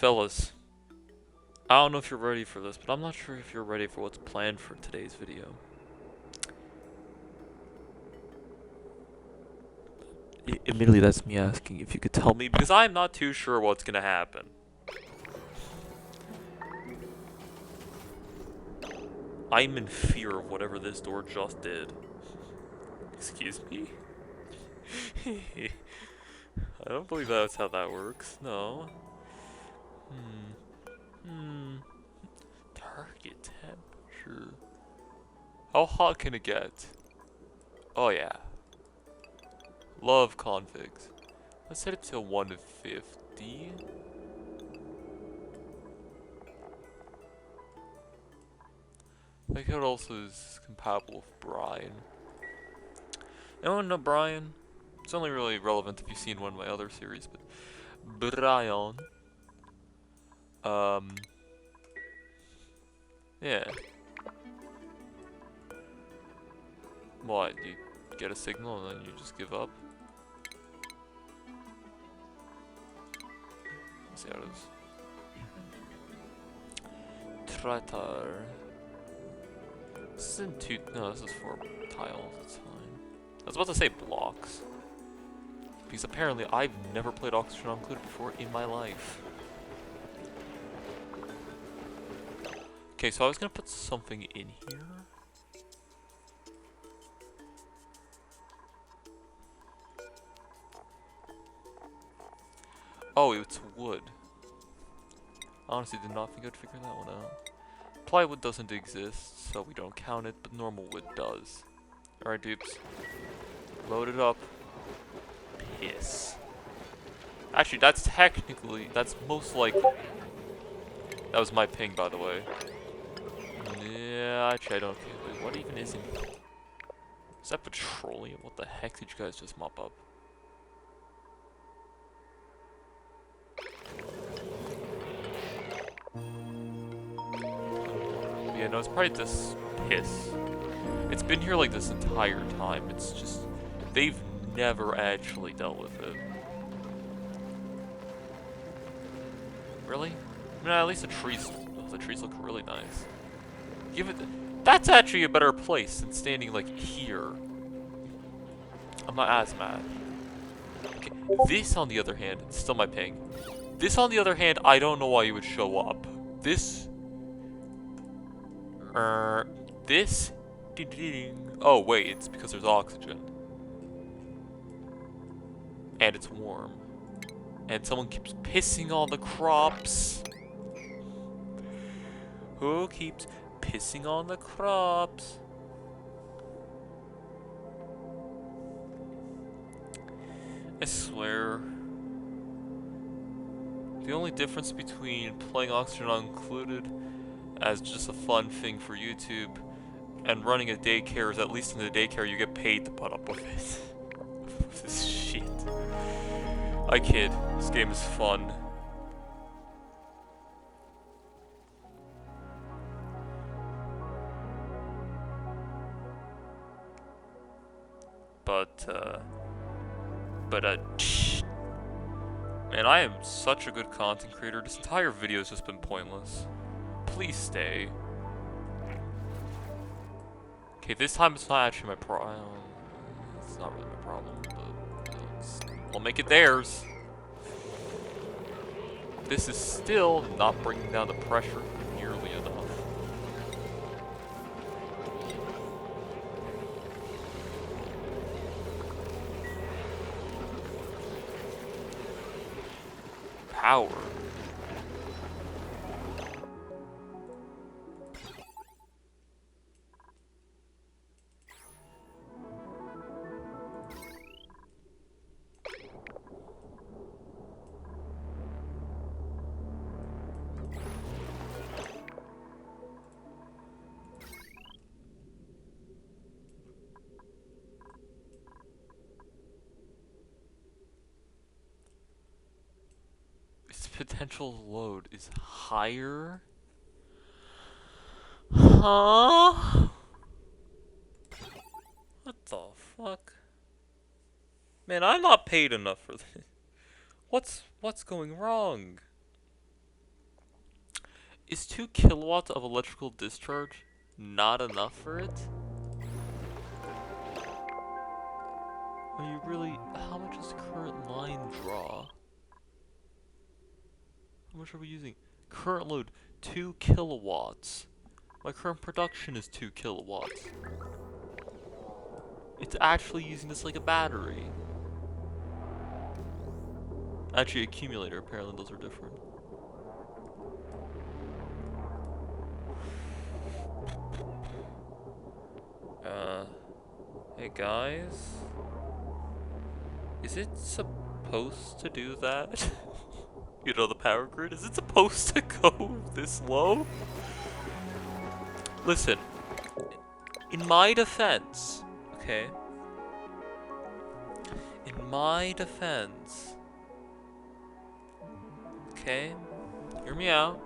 Fellas, I don't know if you're ready for this, but I'm not sure if you're ready for what's planned for today's video. Admittedly, that's me asking if you could tell me, because I'm not too sure what's gonna happen. I'm in fear of whatever this door just did. Excuse me? I don't believe that's how that works, no. Target temperature. How hot can it get? Oh yeah. Love configs. Let's set it to 150. I think it also is compatible with Brian. Anyone know Brian? It's only really relevant if you've seen one of my other series, but Brian. Yeah. What? You get a signal and then you just give up? Let's see how it is. Tratar. This isn't two. No, this is 4 tiles. It's fine. I was about to say blocks. Because apparently I've never played Oxygen Included before in my life. Okay, so I was gonna put something in here. Oh, it's wood. Honestly, did not think I'd figure that one out. Plywood doesn't exist, so we don't count it, but normal wood does. Alright, dupes. Load it up. Piss. Actually, that's most likely. That was my ping, by the way. Yeah, actually, I don't think. Wait, what even is in. Is that petroleum? What the heck did you guys just mop up? Yeah, no, it's probably this piss. It's been here like this entire time. It's just. They've never actually dealt with it. Really? I mean, at least the trees look really nice. Give it. That's actually a better place than standing like here. I'm not as mad. Okay, this on the other hand, it's still my ping. This on the other hand, I don't know why you would show up. This. This. Oh wait, it's because there's oxygen. And it's warm. And someone keeps pissing on the crops. Who keeps pissing on the crops? I swear. The only difference between playing Oxygen Included as just a fun thing for YouTube and running a daycare is at least in the daycare you get paid to put up with it. This shit. I kid. This game is fun. Man, I am such a good content creator. This entire video has just been pointless. Please stay. Okay, this time it's not actually my problem. It's not really my problem, but I'll make it theirs. This is still not bringing down the pressure nearly enough. Power. Its potential load is higher? Huh? What the fuck? Man, I'm not paid enough for this. What's going wrong? Is 2 kilowatts of electrical discharge not enough for it? Are you really... How much does the current line draw? How much are we using? Current load, 2 kilowatts. My current production is 2 kilowatts. It's actually using this like a battery. Actually, accumulator, apparently those are different. Hey guys? Is it supposed to do that? You know, the power grid? Is it supposed to go this low? Listen, in my defense, okay? In my defense, okay? Hear me out.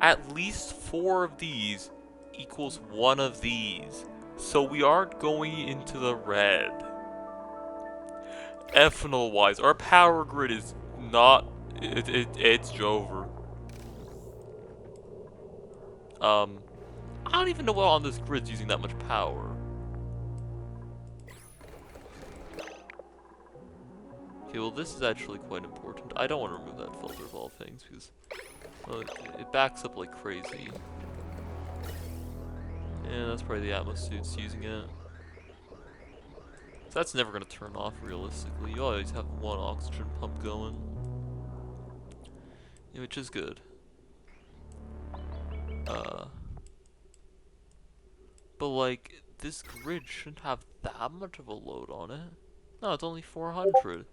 At least 4 of these equals 1 of these. So we aren't going into the red. Ethanol wise, our power grid is not... it's Jover. I don't even know what on this grid's using that much power. Okay, well this is actually quite important. I don't want to remove that filter of all things because it backs up like crazy. Yeah, that's probably the Atmos suits using it. So that's never going to turn off realistically. You always have 1 oxygen pump going. Yeah, which is good. But like, this grid shouldn't have that much of a load on it. No, it's only 400.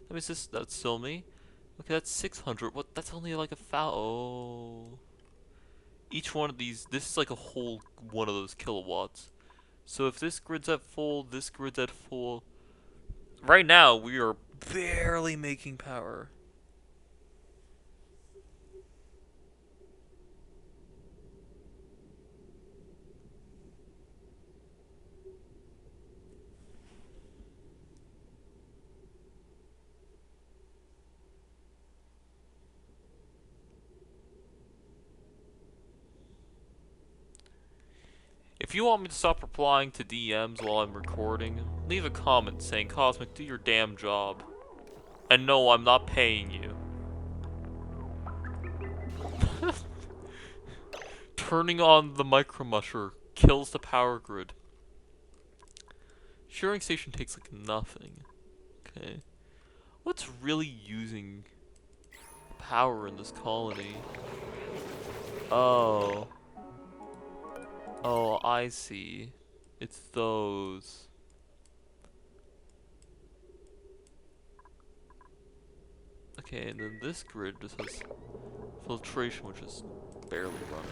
That means that's still me. Okay, that's 600. What? That's only like a oh. Each one of these, this is like a whole one of those kilowatts. So if this grid's at full, this grid's at full. Right now, we are barely making power. If you want me to stop replying to DMs while I'm recording, leave a comment saying, Cosmic, do your damn job. And no, I'm not paying you. Turning on the micromusher kills the power grid. Shearing station takes like nothing. Okay. What's really using power in this colony? Oh. Oh, I see. It's those. Okay, and then this grid just has filtration, which is barely running.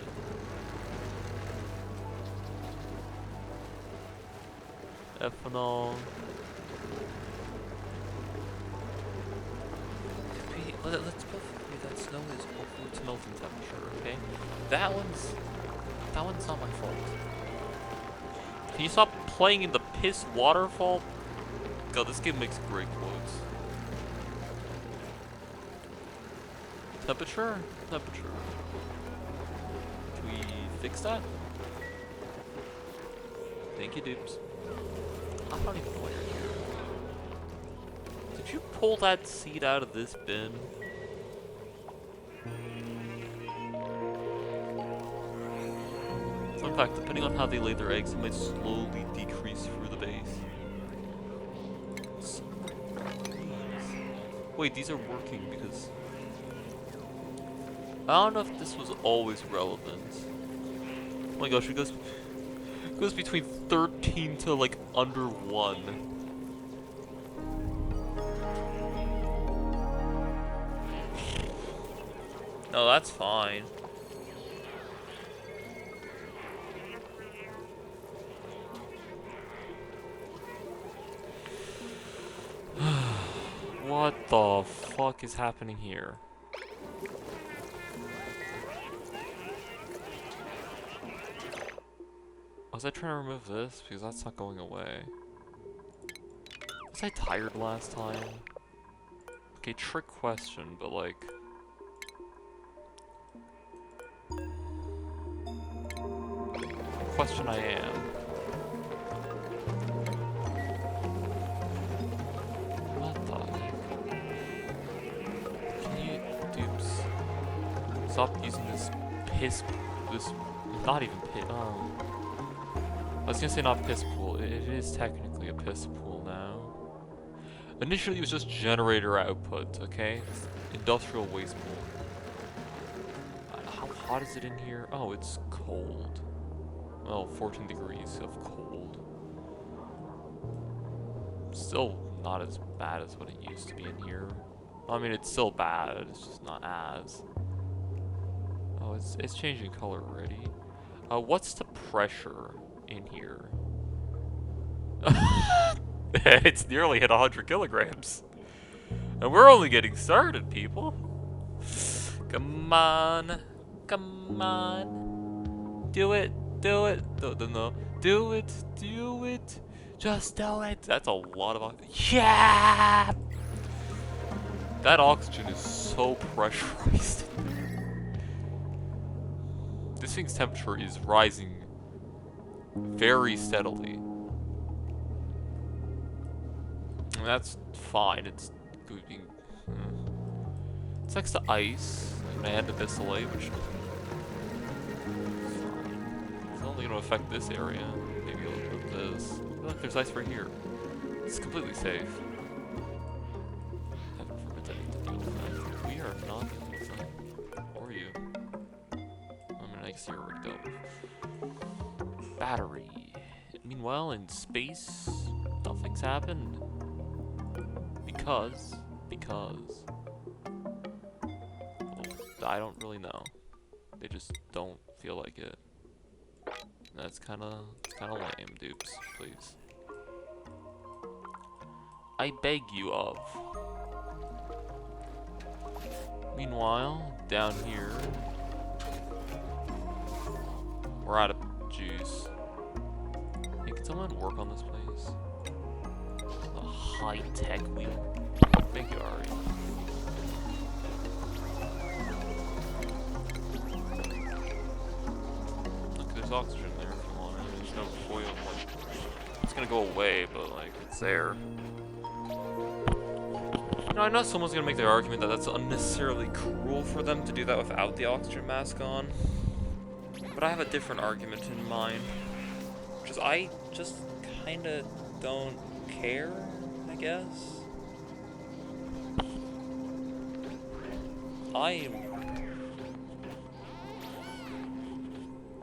Ethanol. Let's both agree that snow is over its melting temperature, okay? That one's not my fault. Can you stop playing in the piss waterfall? God, this game makes great quotes. Temperature? Temperature. Can we fix that? Thank you, dupes. I don't even know why you're here. Did you pull that seed out of this bin? Fun fact, depending on how they lay their eggs, it might slowly decrease through the base. Wait, these are working because... I don't know if this was always relevant. Oh my gosh, it goes between 13 to like under 1. No, that's fine. What the fuck is happening here? Was I trying to remove this? Because that's not going away. Was I tired last time? Okay, trick question, but like... question I am. What the heck? Can you, dupes, stop using this not even piss, oh. I was gonna say not piss pool, it is technically a piss pool now. Initially it was just generator output, okay? Industrial waste pool. How hot is it in here? Oh, it's cold. Well, 14 degrees of cold. Still not as bad as what it used to be in here. I mean, it's still bad, it's just not as. Oh, it's changing color already. What's the pressure in here? It's nearly hit 100 kilograms. And we're only getting started, people. Come on. Come on. Do it. Do it. No. Do it. Do it. Just do it. That's a lot of oxygen. Yeah! That oxygen is so pressurized. This thing's temperature is rising very steadily. And that's fine. It's being. It's next to ice. I'm gonna add the distillate, which is fine. It's only gonna affect this area. Maybe a little bit of this. Look, there's ice right here. It's completely safe. Heaven forbid anything to deal with that. We are not dealing with that. Or you. I mean, I guess you're already dealt with. Battery. Meanwhile, in space, nothing's happened. Because. Well, I don't really know. They just don't feel like it. That's kind of lame, dupes. Please. I beg you of. Meanwhile, down here, we're out of juice. Hey, can someone work on this place? A high-tech wheel. Thank you, Ari. Look, there's oxygen there if you want it. There's no foil. Like, it's gonna go away, but like it's there. Now, I know someone's gonna make the argument that that's unnecessarily cruel for them to do that without the oxygen mask on. But I have a different argument in mind. Which is I just kinda don't care, I guess. I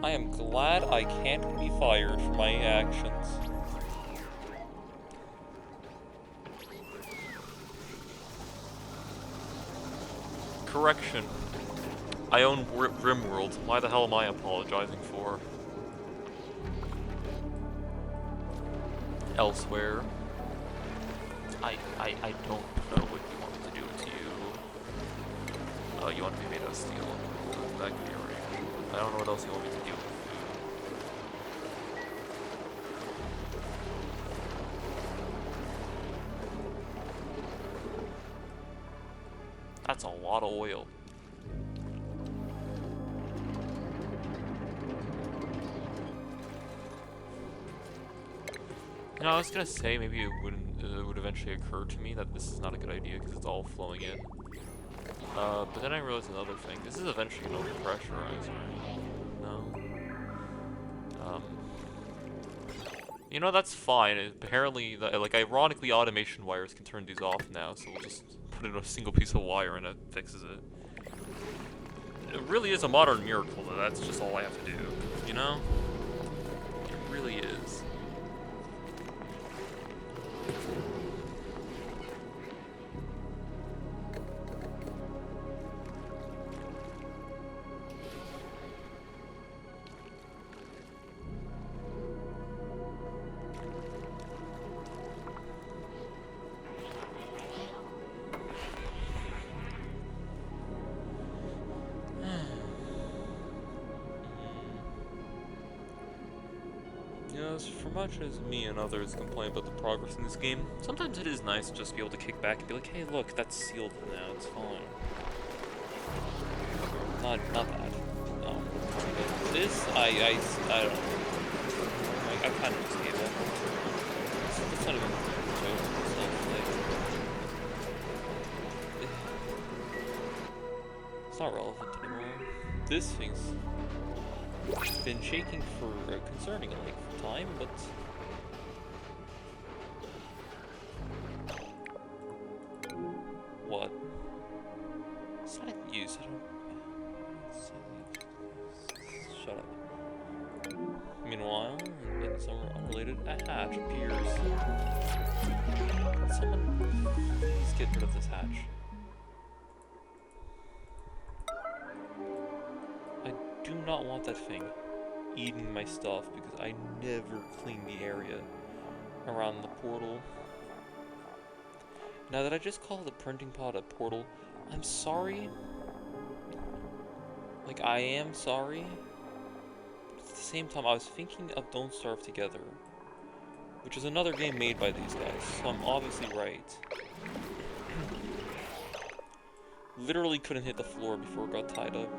am glad I can't be fired for my actions. Correction. I own RimWorld. Why the hell am I apologizing for? Elsewhere. I don't know what you want me to do to you. Oh, you want to be made of steel. That could be arranged. I don't know what else you want me to do with you. That's a lot of oil. You know, I was gonna say maybe it would eventually occur to me that this is not a good idea because it's all flowing in. But then I realized another thing. This is eventually gonna pressurize, right? No. You know, that's fine. Apparently, like, ironically, automation wires can turn these off now, so we'll just put in a single piece of wire and it fixes it. It really is a modern miracle that that's just all I have to do, you know? It really is. For much as me and others complain about the progress in this game, sometimes it is nice to just be able to kick back and be like, hey look, that's sealed now, it's fine. Not bad. This, I don't know. I kind of just gave up. It's not even a joke. It's not like... It's not relevant anymore. This thing's been shaking for a concerning length of time, but... What? It's not use. I don't... Shut up. Meanwhile, in somewhere unrelated, a hatch appears. Someone please get rid of this hatch. I do not want that thing eating my stuff because I never clean the area around the portal. Now that I just called the printing pod a portal, I'm sorry. Like, I am sorry. But at the same time, I was thinking of Don't Starve Together, which is another game made by these guys, so I'm obviously right. Literally couldn't hit the floor before it got tied up.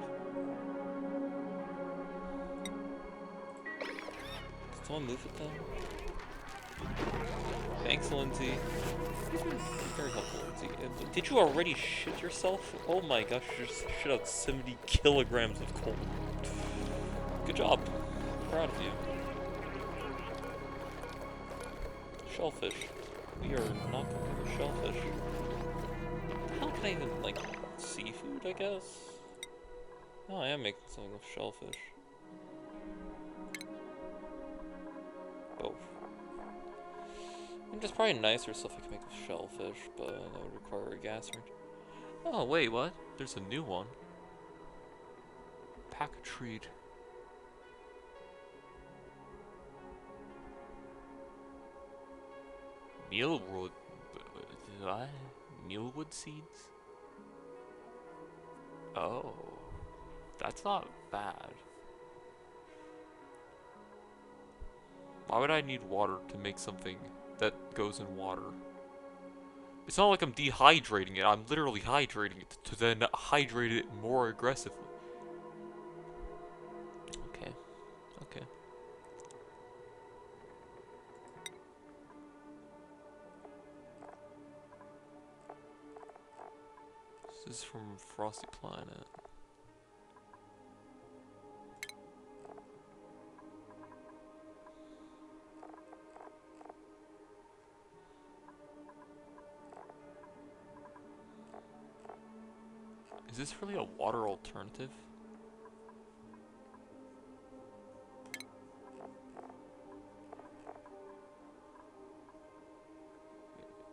Did someone move it though? Thanks, Lindsay. Very helpful, Lindsay. Did you already shit yourself? Oh my gosh, you just shit out 70 kilograms of coal. Good job. Proud of you. Shellfish. We are not cooking with shellfish. How can I even, like, seafood, I guess? Oh, I am making something with shellfish. Both. I think there's probably nicer stuff I can make with shellfish, but that would require a gas range. Oh, wait, what? There's a new one. Pack a treat. Mealwood. What? Mealwood seeds? Oh. That's not bad. Why would I need water to make something that goes in water? It's not like I'm dehydrating it, I'm literally hydrating it to then hydrate it more aggressively. Okay. Okay. This is from Frosty Planet. Is this really a water alternative?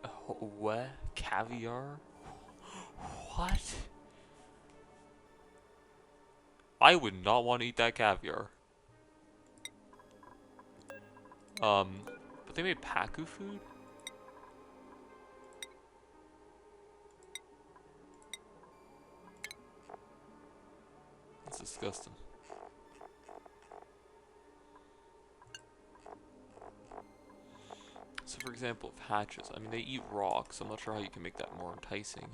Oh, what? Caviar? What? I would not want to eat that caviar. But they made Paku food? That's disgusting. So for example, of hatches, I mean they eat rocks, I'm not sure how you can make that more enticing.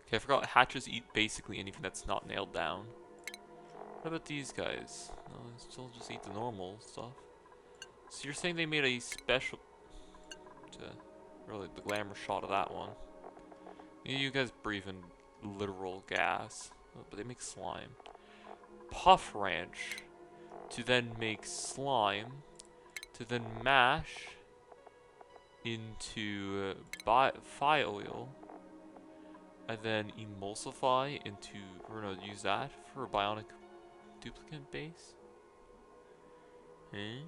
Okay, I forgot hatches eat basically anything that's not nailed down. What about these guys? No, they still just eat the normal stuff. So you're saying they made a special... really, the glamour shot of that one. You guys breathe in literal gas. But they make slime. Puff Ranch. To then make slime. To then mash into Phi oil. And then emulsify into, we're gonna use that for a bionic duplicate base. Eh?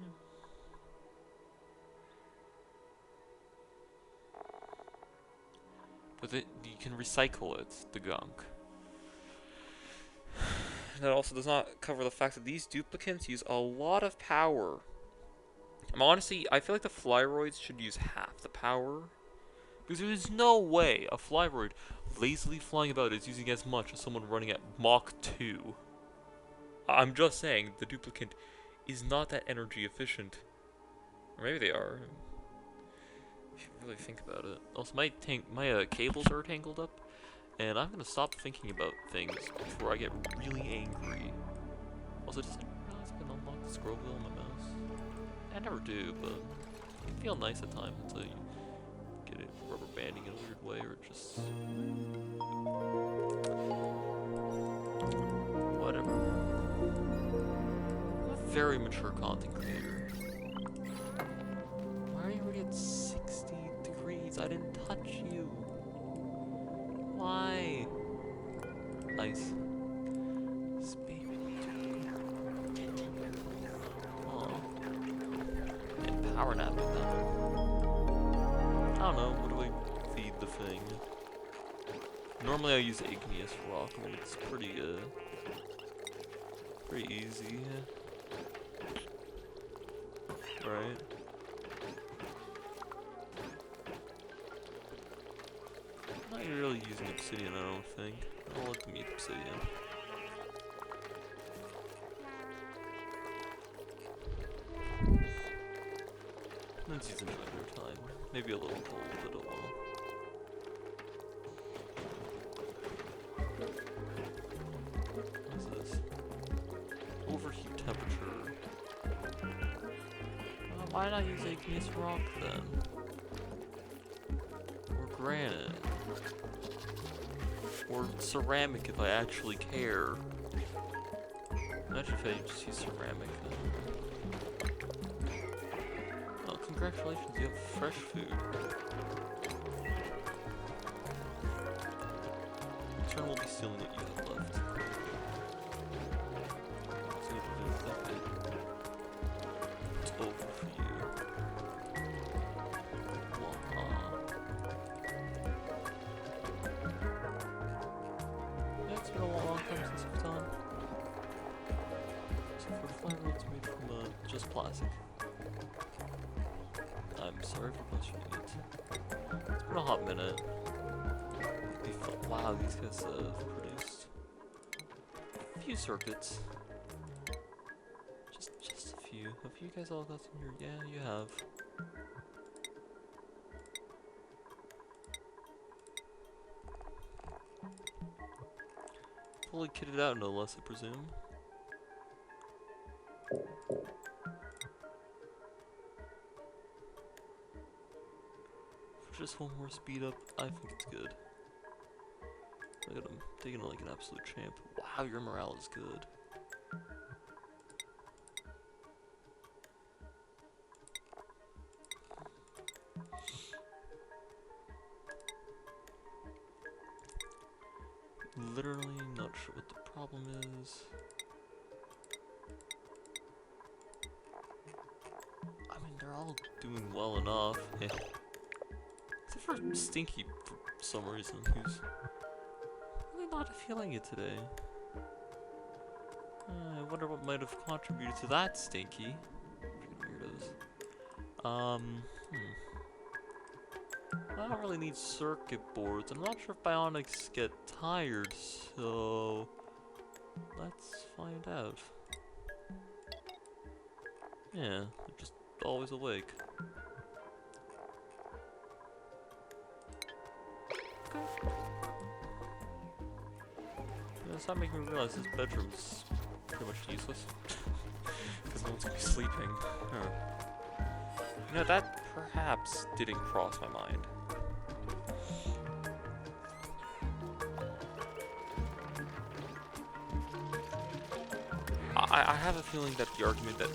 But you can recycle it, the gunk. That also does not cover the fact that these duplicates use a lot of power. Honestly, I feel like the Flyroids should use half the power. Because there is no way a Flyroid lazily flying about is using as much as someone running at Mach 2. I'm just saying, the duplicate is not that energy efficient. Or maybe they are. If you really think about it. Also, my cables are tangled up. And I'm gonna stop thinking about things before I get really angry. Also, just realize I can unlock the scroll wheel on my mouse. I never do, but it can feel nice at times until you get it rubber banding in a weird way, or just whatever. I'm a very mature content creator. Why are you already at 60 degrees? I didn't touch you. Why? Nice. This baby needs to go. Aw. And power napping now. I don't know, what do I feed the thing? Normally I use igneous rock, I mean it's pretty easy. Right? I'm not really using obsidian, I don't think. I'll let them eat obsidian. Let's use another time. Maybe a little gold, but oh well. What's this? Overheat temperature. Why not use igneous rock then? Or granite? Or ceramic if I actually care. Imagine if I just use ceramic then. Oh, congratulations, you have fresh food. In turn, we'll be stealing what you have left. It's over for you. Yeah, it's been a long time since we've done. So for fire roads made from just plastic. I'm sorry for questioning it. It's been a hot minute. Wow, these guys have produced a few circuits. Just a few. Have you guys all got in here? Yeah, you have. Fully kitted out, no less, I presume. For just one more speed up, I think it's good. Look at him, taking it like an absolute champ. Wow, your morale is good. Literally not sure what the problem is. I mean, they're all doing well enough. Except for Stinky for some reason, who's really not feeling it today. I wonder what might have contributed to that, Stinky. Weirdos. I don't really need circuit boards. I'm not sure if bionics get tired, so let's find out. Yeah, they're just always awake. Okay. Yeah, it's not making me realize this bedroom's pretty much useless. Because no one's gonna be sleeping. Huh. You know, that perhaps didn't cross my mind. I have a feeling that the argument that...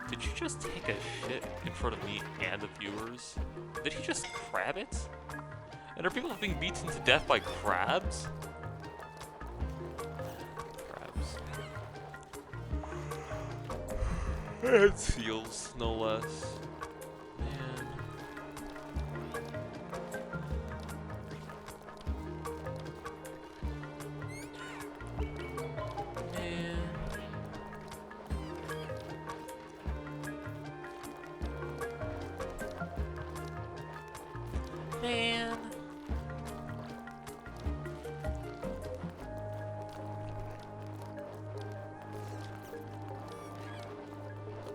Did you just take a shit in front of me and the viewers? Did he just crab it? And are people being beaten to death by crabs? Crabs. And seals, no less. Man. Man.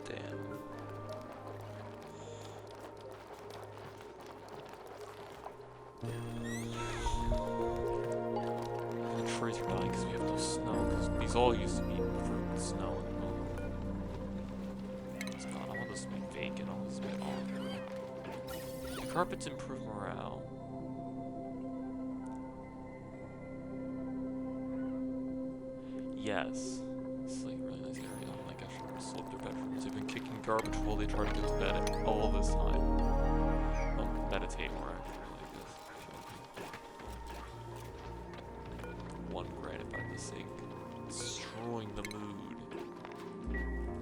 Damn. trees are dying because we have no snow. Because these all used to be fruit and snow. It's gone. I want this to be vacant. I want this to be awkward. The carpets improve morale. Yes. This is like a really nice area. Like I should have slipped their bedrooms. They've been kicking garbage while they try to go to bed all this time. Well, meditate more actually like this. One granite by the sink. Destroying the mood.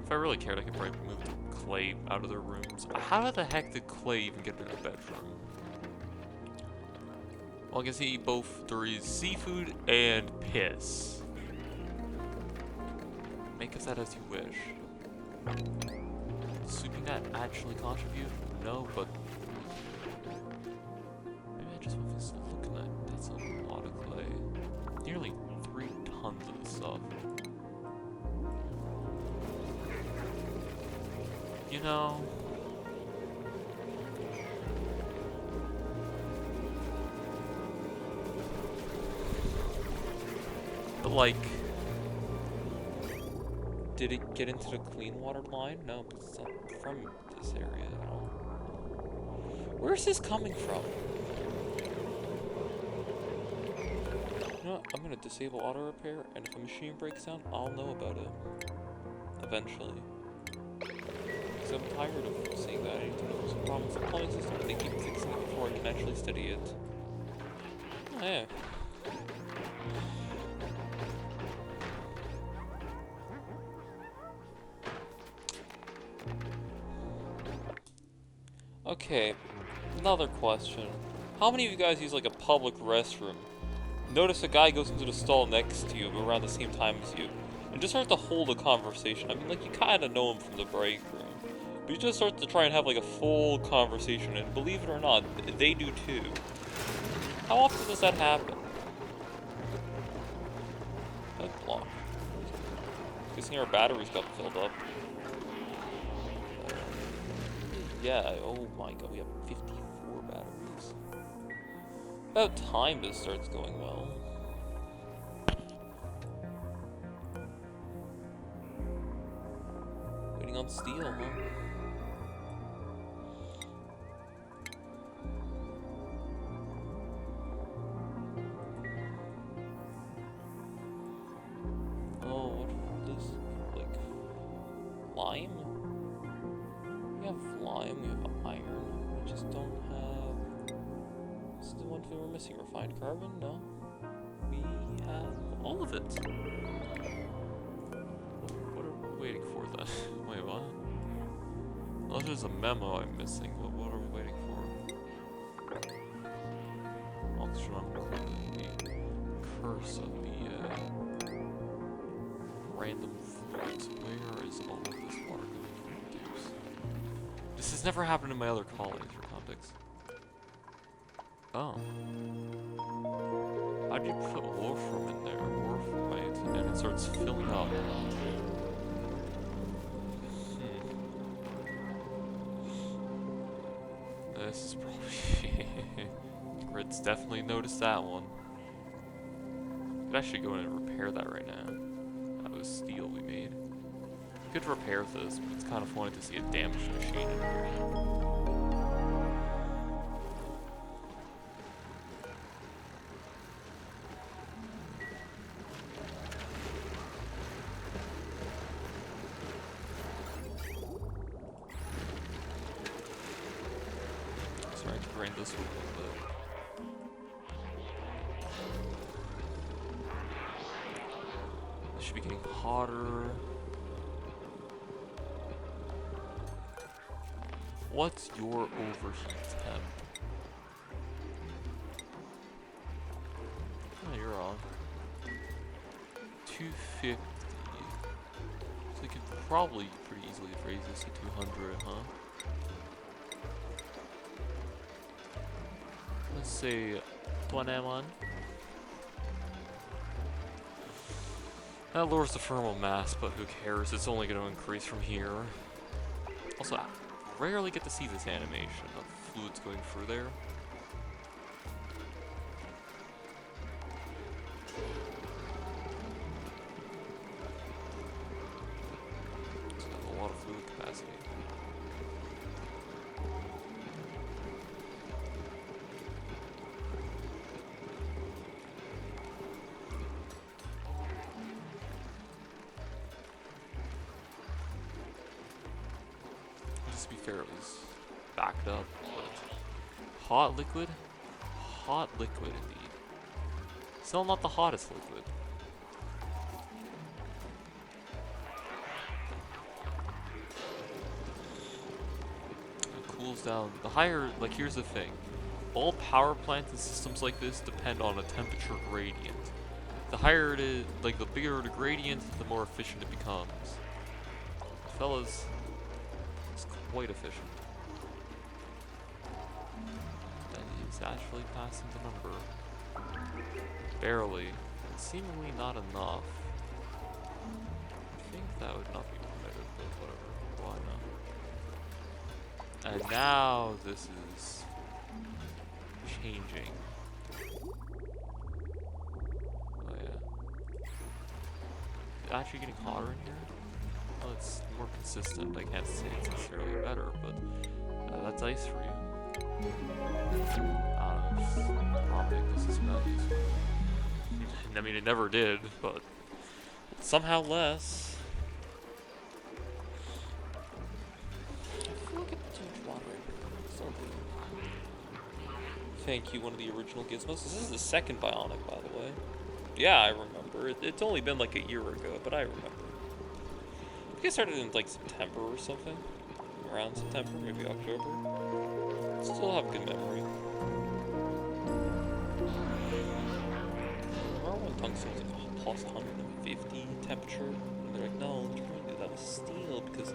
If I really cared, I could probably move the clay out of their rooms. How the heck did clay even get in their bedroom? Well, I guess he eat both. There is seafood and piss. Make of that as you wish. Sweeping that actually contribute? No, but maybe I just want to look at that. That's a lot of clay. Nearly 3 tons of this stuff. You know, but like, did it get into the clean water line? No, because it's not from this area at all. Where's this coming from? You know what? I'm gonna disable auto repair, and if a machine breaks down, I'll know about it. Eventually. Because I'm tired of seeing that. I need to know there's a problem with the plumbing system, and they keep fixing it before I can actually study it. Oh, yeah. Okay, another question. How many of you guys use like a public restroom? Notice a guy goes into the stall next to you around the same time as you, and just start to hold a conversation. I mean, like, you kind of know him from the break room, but you just start to try and have like a full conversation, and believe it or not, they do too. How often does that happen? That block. Guessing our batteries got filled up. Yeah, oh my god, we have 54 batteries. About time this starts going well. Waiting on steel, huh? Oh, what is this? Like, lime? We have lime, we have iron, we just don't have... This is the one thing we're missing. Refined carbon? No. We have all of it. What are we waiting for then? Wait, what? Unless there's a memo I'm missing, but what are we waiting for? Oxygen on the curse of the random fluids. Where is all of this water going to reduce? This has never happened in my other colonies for context. Oh. How'd you put wolfram in there? Wolframite, and it starts filling up. This is probably... Grid's definitely noticed that one. Could actually go in and repair that right now. That was steel we made. Could repair this, but it's kind of funny to see a damaged machine in here. Sorry to grind this one a little bit. This should be getting hotter. What's your overheat temp? Oh, you're on. 250. So you could probably pretty easily raise this to 200, huh? Let's say 21. That lowers the thermal mass, but who cares? It's only going to increase from here. Also, I rarely get to see this animation of fluids going through there. to be fair, it was backed up, but hot liquid? Hot liquid indeed. Still not the hottest liquid. It cools down. The higher, like here's the thing. All power plants and systems like this depend on a temperature gradient. The higher it is, like the bigger the gradient, the more efficient it becomes. Fellas, it's quite efficient. And he's actually passing the number. Barely. And seemingly not enough. I think that would not be permitted, but whatever. Why not? And now this is changing. Oh yeah. Is it actually getting hotter in here? Well, it's more consistent. I can't say it's necessarily better, but that's ice for you. I don't know. Probably this is values. I mean, it never did, but somehow less. I feel like it's too much water in here. Thank you, one of the original gizmos. This is the second bionic, by the way. Yeah, I remember. It's only been like a year ago, but I remember. I think I started in like September or something. Around September, maybe October. Still have good memory. I remember when tungsten was like plus 150 temperature, and they're like, no, you're trying to do that with steel because,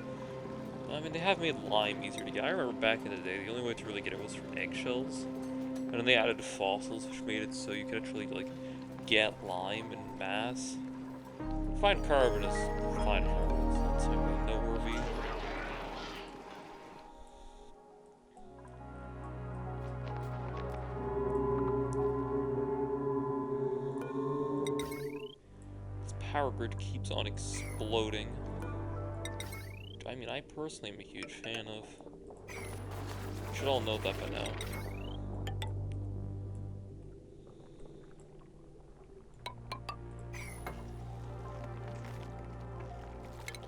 I mean, they have made lime easier to get. I remember back in the day, the only way to really get it was from eggshells, and then they added fossils, which made it so you could actually like get lime in mass. Fine carbon is fine carbon, it's not so noteworthy. Power grid keeps on exploding. I mean, I personally am a huge fan of. You should all know that by now.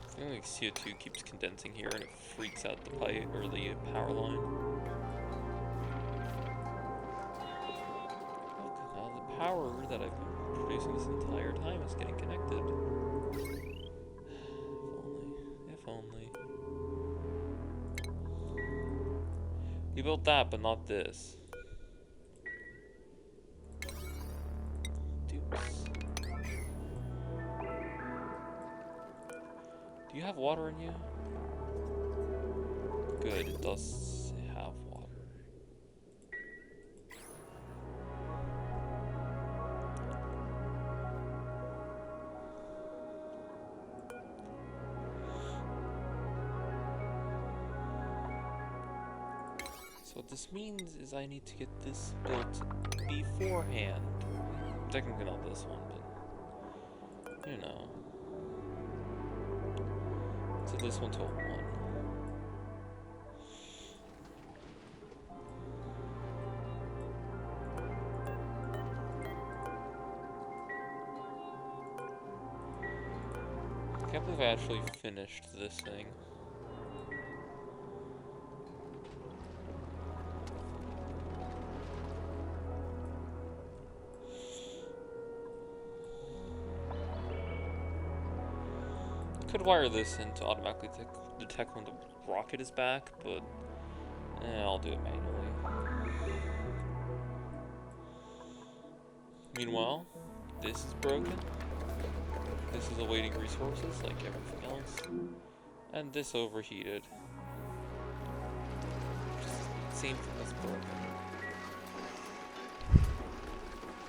I feel like CO2 keeps condensing here and it freaks out the pipe or the power line. Look, now the power that I've been producing this entire time is getting connected. If only. You built that, but not this. Dupes. Do you have water in you? Good, it does have water. So what this means is I need to get this built beforehand. Technically not this one, but you know. So this one to a 1. I can't believe I actually finished this thing. Could wire this in to automatically detect when the rocket is back, but I'll do it manually. Meanwhile, this is broken. This is awaiting resources like everything else. And this overheated. Same thing that's broken.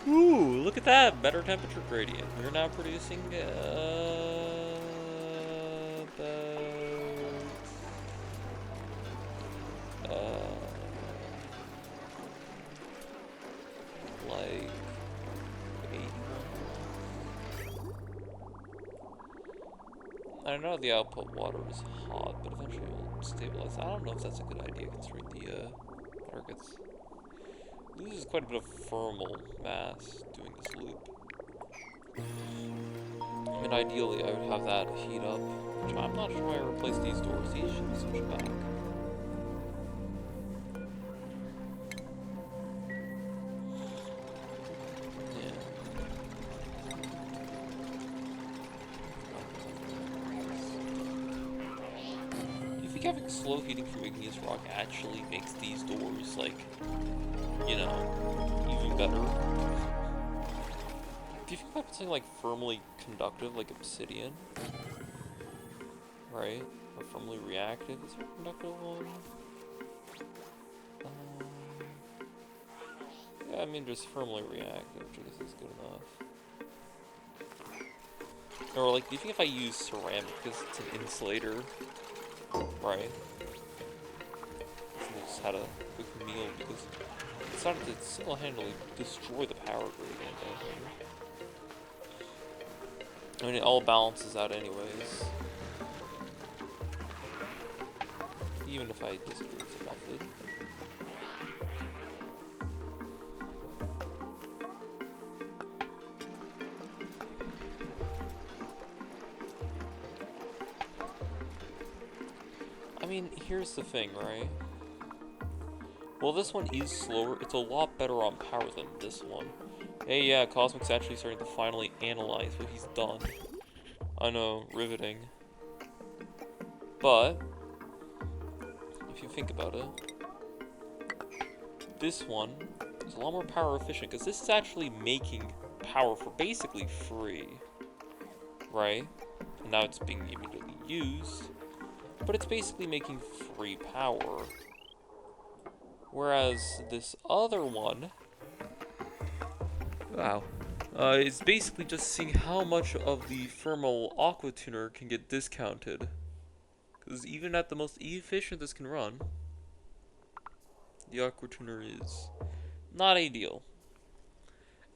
Ooh, look at that! Better temperature gradient. We're now producing like 81. I know the output water is hot, but eventually it will stabilize. I don't know if that's a good idea considering the water gets loses quite a bit of thermal mass doing this loop. I mean, ideally I would have that heat up, which I'm not sure why I replaced these doors. These should be switched back. slow heating from igneous rock actually makes these doors, like, you know, even better. Do you think about something like firmly conductive, like obsidian? Right? Or firmly reactive? Is there a conductive one? Yeah, I mean just firmly reactive, which I guess is good enough. Or like, do you think if I use ceramic because it's an insulator, right? I just had a quick meal because it decided to single-handedly destroy the power gradient, I mean, it all balances out anyways. Even if I disagree with the method. I mean, here's the thing, right? Well, this one is slower. It's a lot better on power than this one. Hey, yeah, Cosmic's actually starting to finally analyze what he's done. I know, riveting. But, if you think about it, this one is a lot more power efficient, because this is actually making power for basically free, right? And now it's being immediately used, but it's basically making free power. Whereas this other one, wow, is basically just seeing how much of the thermal aqua tuner can get discounted. Because even at the most efficient this can run, the aqua tuner is not ideal.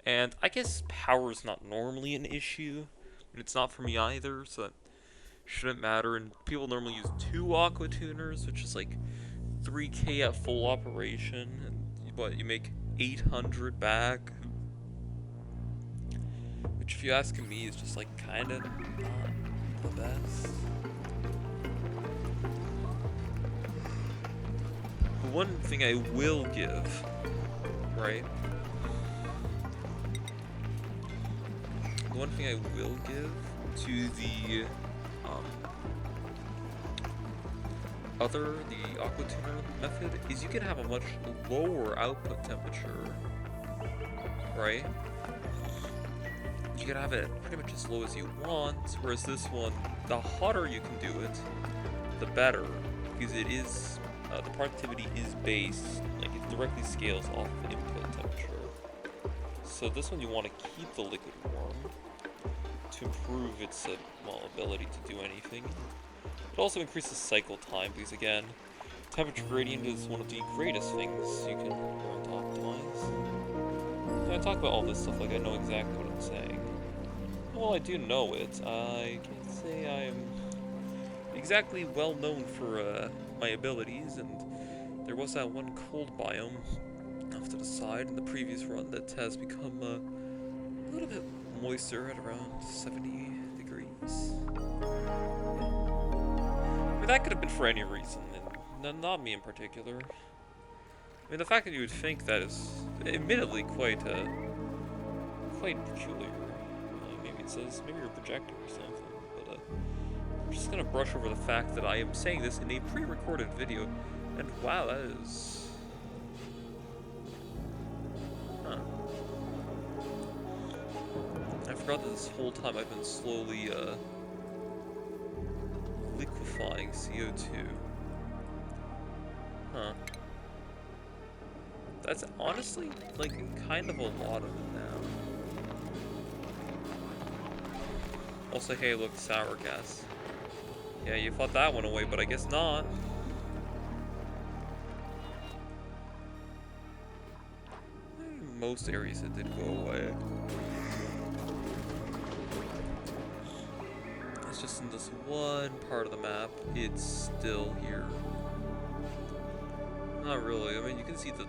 And I guess power is not normally an issue, and it's not for me either, so that shouldn't matter. And people normally use 2 aqua tuners, which is like 3K at full operation, and what, you make 800 back? Which, if you ask me, is just like kinda not the best. But one thing I will give, right? The one thing I will give to the the aqua tuner method is you can have a much lower output temperature, right? You can have it pretty much as low as you want, whereas this one, the hotter you can do it, the better, because it is, the productivity is based, like it directly scales off the input temperature. So this one you want to keep the liquid warm to improve its, ability to do anything. It also increases cycle time, because again, temperature gradient is one of the greatest things you can learn to optimize. When I talk about all this stuff like I know exactly what I'm saying. Well, I do know it. I can't say I'm exactly well known for my abilities, and there was that one cold biome off to the side in the previous run that has become a little bit moister at around 70 degrees. I mean, that could have been for any reason, and not me in particular. I mean, the fact that you would think that is admittedly quite peculiar. Maybe it says, maybe you're projecting or something, but I'm just gonna brush over the fact that I am saying this in a pre-recorded video, and wow, that is... Huh. I forgot that this whole time I've been slowly, liquefying CO2. Huh. That's honestly, like, kind of a lot of it now. Also, hey, look, sour gas. Yeah, you thought that went away, but I guess not. In most areas it did go away. It's just in this one part of the map, it's still here. Not really, I mean, you can see the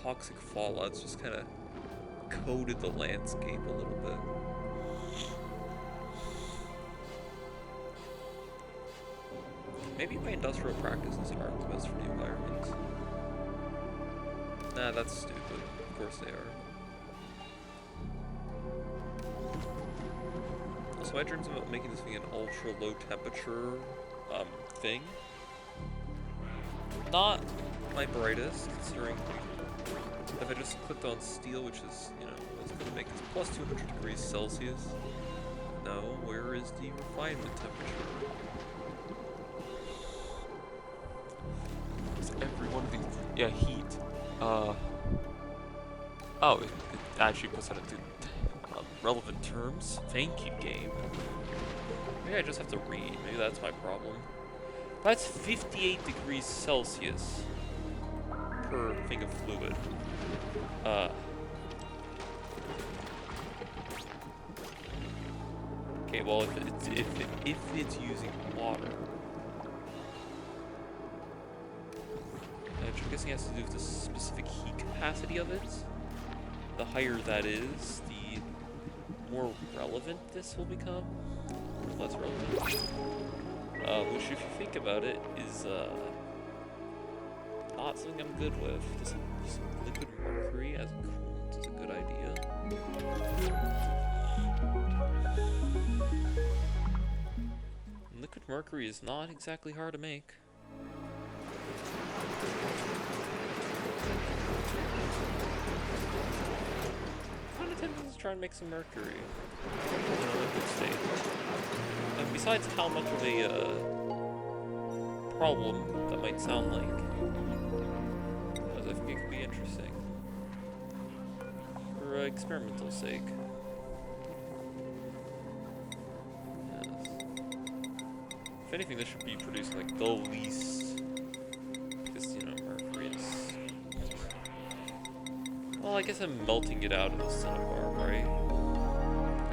toxic fallout's just kind of coated the landscape a little bit. Maybe my industrial practices aren't the best for the environment. Nah, that's stupid. Of course they are. Also, my dreams about making this thing an ultra low temperature thing Not my brightest, considering if I just clicked on steel, which is, you know, what's going to make this plus 200 degrees Celsius. No, where is the refinement temperature? Is every one of these? Yeah, heat. Oh, it actually puts it into relevant terms. Thank you, game. Maybe I just have to read. Maybe that's my problem. That's 58 degrees Celsius per thing of fluid. Okay, well, if it's using water, which I'm guessing has to do with the specific heat capacity of it. The higher that is, the more relevant this will become. Less relevant. Which, if you think about it, is not something I'm good with. Just liquid mercury as a coolant is a good idea. Liquid mercury is not exactly hard to make. Kind of tempted to try and make some mercury in a liquid state. And besides how much of a problem that might sound like, because I think it could be interesting for experimental sake. Yes. If anything, this should be producing like the least, because you know mercury is. Well, I guess I'm melting it out of the cinnabar, right?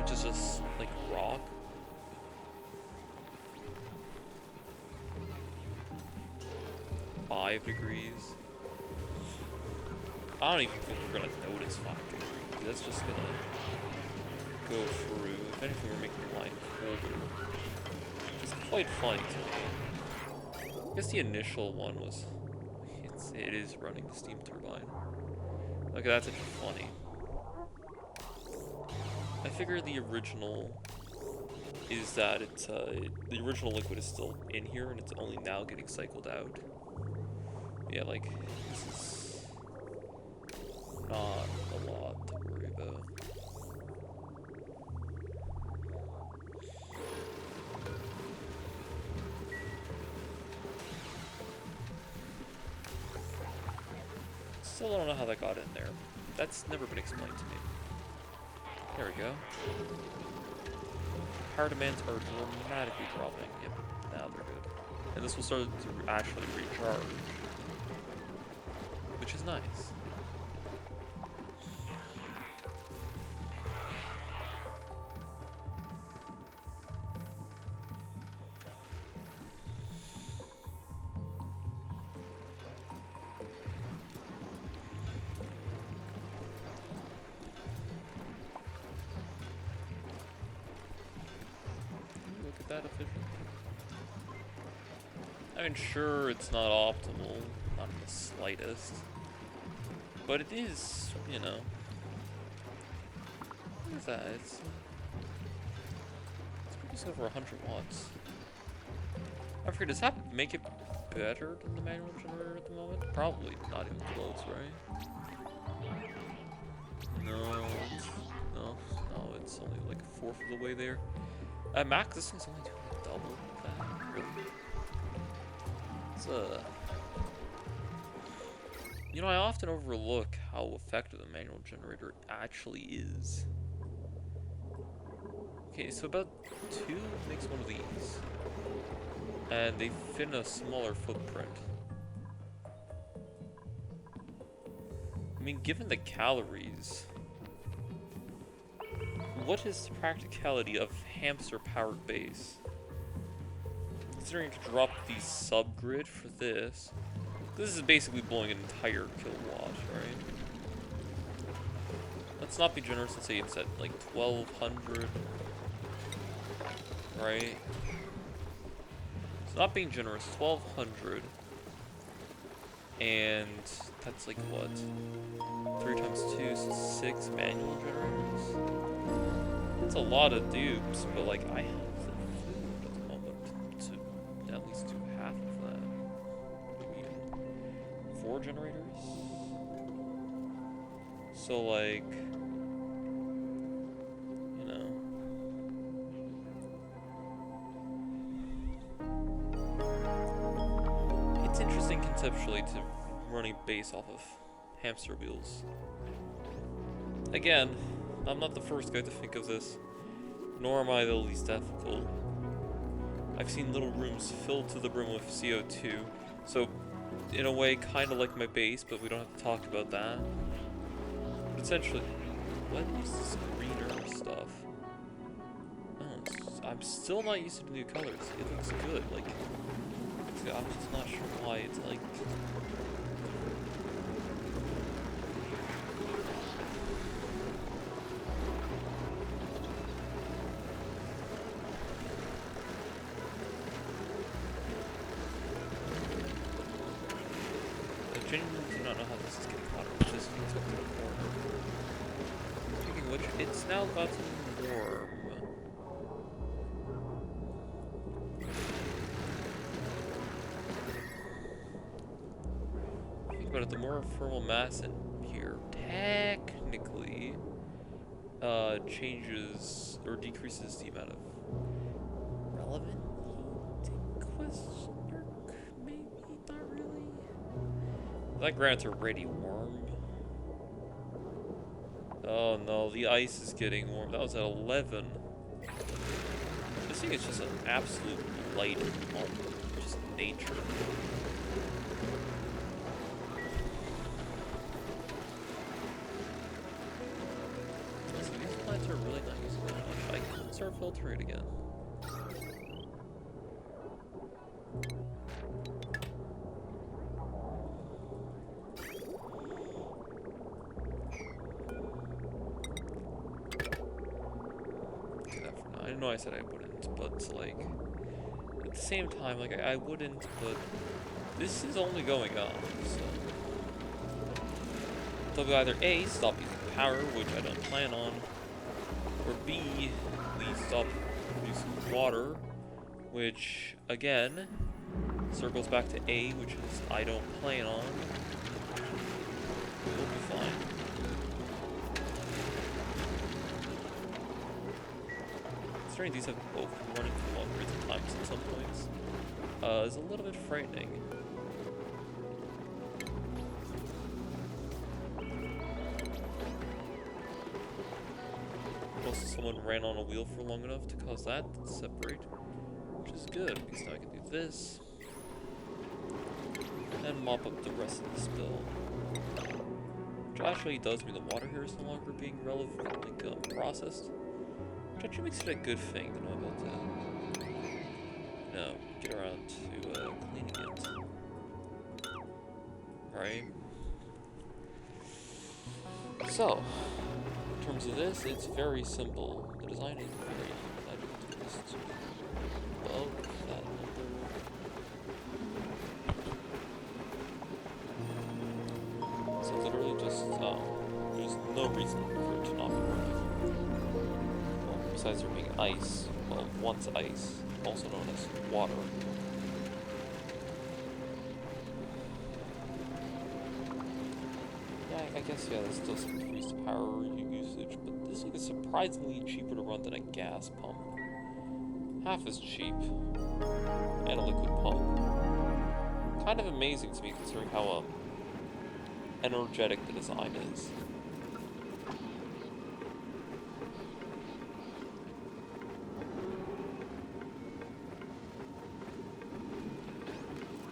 Which is just like rock. Five degrees. I don't even think we're gonna notice 5 degrees. That's just gonna go through. If anything, we're making the line colder. It's quite funny to me. I guess the initial one was. It is running the steam turbine. Okay, that's actually funny. I figure the original is that it's the original liquid is still in here and it's only now getting cycled out. Yeah, like this is not a lot to worry about. Still don't know how that got in there. That's never been explained to me. There we go. Power demands are dramatically dropping. Yep, now they're good. And this will start to actually recharge, which is nice. Look at that efficiency. I mean, sure, it's not optimal, not in the slightest, but it is, you know. What is that? It's producing over 100 watts. I forget, does that make it better than the manual generator at the moment? Probably not even close, right? No, it's only like a fourth of the way there. At max, this thing's only doing double that. Really? It's you know, I often overlook how effective the manual generator actually is. Okay, so about 2 makes one of these. And they fit in a smaller footprint. I mean, given the calories, what is the practicality of hamster-powered base? Considering you could drop the subgrid for this, this is basically blowing an entire kilowatt, right? Let's not be generous and say it's at like 1200, right? It's not being generous, 1200, and that's like what? 3 times 2, so 6 manual generators? That's a lot of dupes, but like I have the food at the moment to at least do half of that. What do you mean? 4 generators. So, like, you know. It's interesting conceptually to run a base off of hamster wheels. Again, I'm not the first guy to think of this, nor am I the least ethical. I've seen little rooms filled to the brim with CO2, so in a way kind of like my base, but we don't have to talk about that. But essentially, what is this greener stuff? Oh, I'm still not used to the new colors. It looks good, like, I'm just not sure why it's like... I genuinely do not know how this is getting hotter. It just feels like to the corner. Speaking of which, it's now gotten warm. Think about it, the more thermal mass in here technically changes or decreases the amount of relevant heat? Question mark? Maybe, not really. That ground's already warm. Oh no, the ice is getting warm. That was at 11. This thing is just an absolute light on just nature. So these plants are really not using that much. I can start filtering again. I know I said I wouldn't, but like at the same time, like I wouldn't, but this is only going up, so they'll either A, stop using power, which I don't plan on, or B, we stop producing water, which again circles back to A, which is I don't plan on. We'll be fine. Considering these have both been running for long periods of time at some points, is a little bit frightening. Also, someone ran on a wheel for long enough to cause that to separate, which is good, because now I can do this, and mop up the rest of the spill. Which actually does mean the water here is no longer being relevant, processed. Which actually makes it a good thing that I'm able to, you know, get around to cleaning it. Right? So, in terms of this, it's very simple. The design is very easy. I just above that number. So literally just, there's no reason for it to not be working. Besides there being ice, well, once ice, also known as water. Yeah, I guess, yeah, this does increase the power usage, but this thing is surprisingly cheaper to run than a gas pump. Half as cheap. And a liquid pump. Kind of amazing to me considering how, energetic the design is.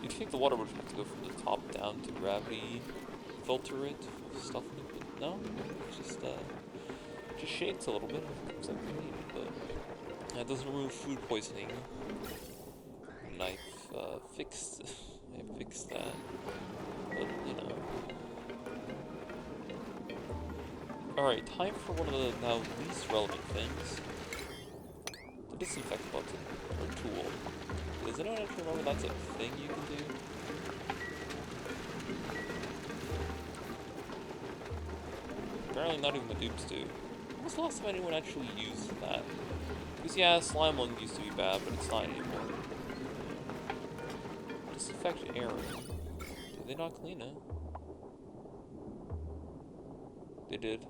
You'd think the water would have to go from the top down to gravity, filter it, stuff in it, but no, it's just shakes a little bit, comes up clean, but that doesn't remove food poisoning. And I've fixed that, but you know. Alright, time for one of the now least relevant things. The disinfect button, or tool. Does anyone actually remember that's a thing you can do? Apparently not even the dupes do. When was the last time anyone actually used that? Because yeah, slime lung used to be bad, but it's not anymore. Disinfect Aaron. Did they not clean it? They did.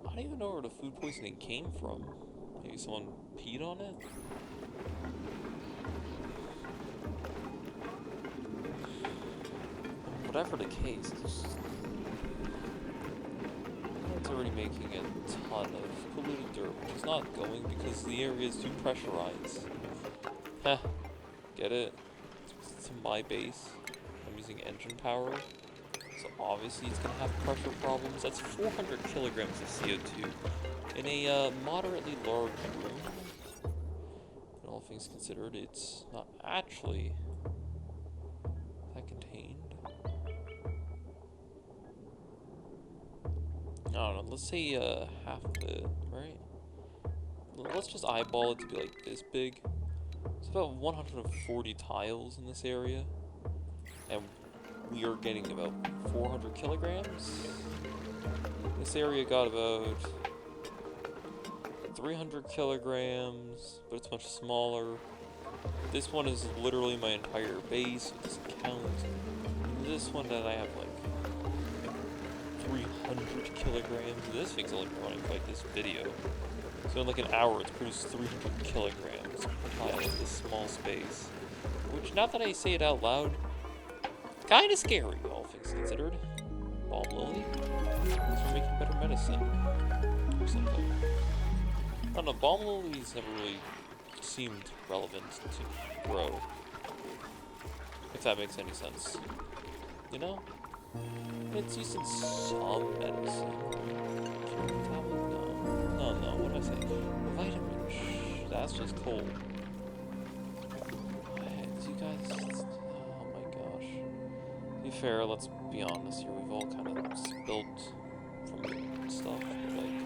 I don't even know where the food poisoning came from. Maybe someone peed on it? Whatever the case, it's already making a ton of polluted dirt, which is not going because the area is too pressurized. Heh, get it? It's my base. I'm using engine power, so obviously it's gonna have pressure problems. That's 400 kilograms of CO2 in a moderately large room. And all things considered, it's not actually that contained. I don't know, let's say half of it, right? Let's just eyeball it to be like this big. It's about 140 tiles in this area. And we are getting about 400 kilograms. This area got about 300 kilograms, but it's much smaller. This one is literally my entire base, it doesn't count. This one that I have like 300 kilograms. This thing's only been running for like this video. So in like an hour, it's produced 300 kilograms per tile in this small space. Which, now that I say it out loud, kind of scary, all things considered. Balm lily? Thanks for making better medicine. Or something. I don't know, balm lilies never really seemed relevant to grow. If that makes any sense. You know? It's used in some medicine. No, what did I say? Vitamin. That's just cold. You guys. Oh my gosh. To be fair, let's be honest here. We've all kind of spilled from stuff. Like,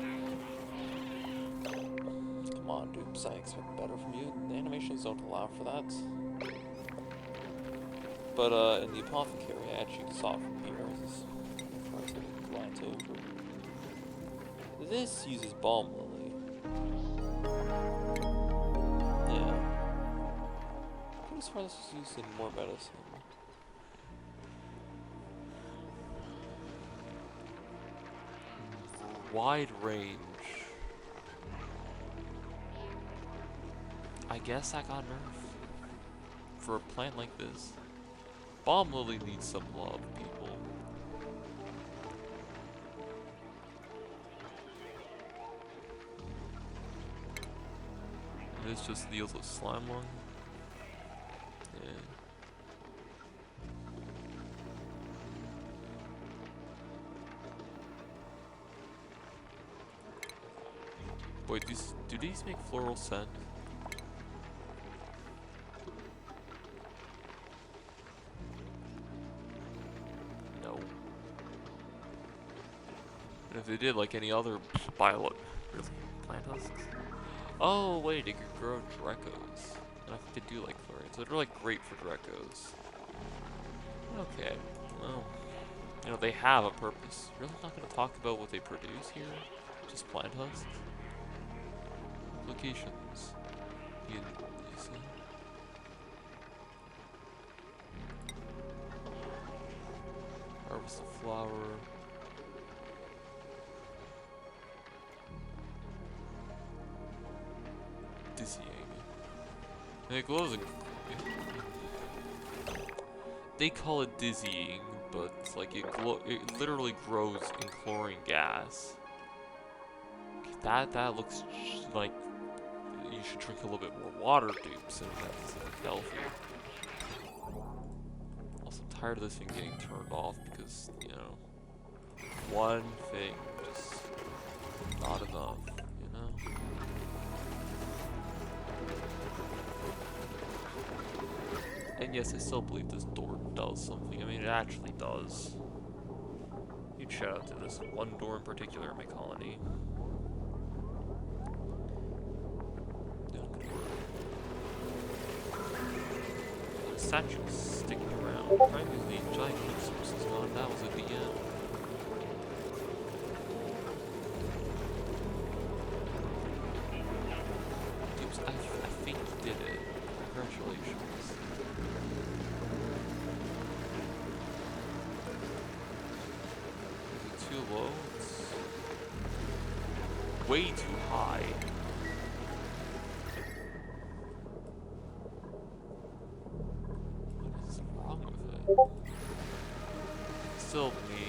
come on, dupes. I expect better from you. The animations don't allow for that. But in the apothecary, I actually saw it from here. This is glance over. This uses balm lily. Yeah. What as far as this is used in more medicine? Wide range. I guess I got nerfed. For a plant like this. Balm lily needs some love, people. And this just deals with slime lung. Yeah. Wait, do these make floral scent? No. And if they did, like any other really? Plant husks? Oh, wait, it could grow Drecos. And I think they do like florets, so they're like great for Drecos. Okay, well, you know, they have a purpose. Really not going to talk about what they produce here? Just plant husks? Applications. You see? Harvest the flower. Dizzying. And it glows in... They call it dizzying, but it's like it literally grows in chlorine gas. That looks like you should drink a little bit more water, dupes, and that's healthy. Also tired of this thing getting turned off because, you know, one thing just not enough, you know? And yes, I still believe this door does something. I mean, it actually does. Huge shout out to this one door in particular in my colony. The statue's sticking around. Probably the giant heat source is gone. That was at the end. elevations. Is it too low? It's way too high. What is wrong with it? Still me.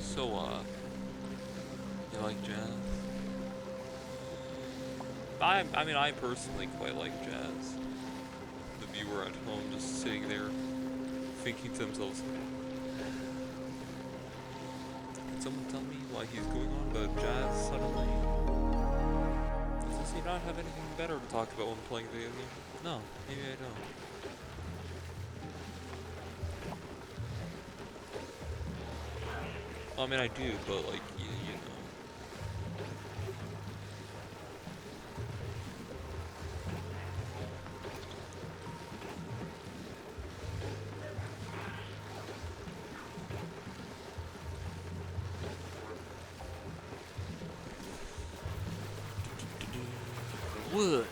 So, you like jazz? I mean, I personally quite like jazz. The viewer at home just sitting there thinking to themselves, can someone tell me why he's going on about jazz suddenly? Does he not have anything better to talk about when playing video game? No, maybe I don't. I mean, I do, but like, you know. Wood.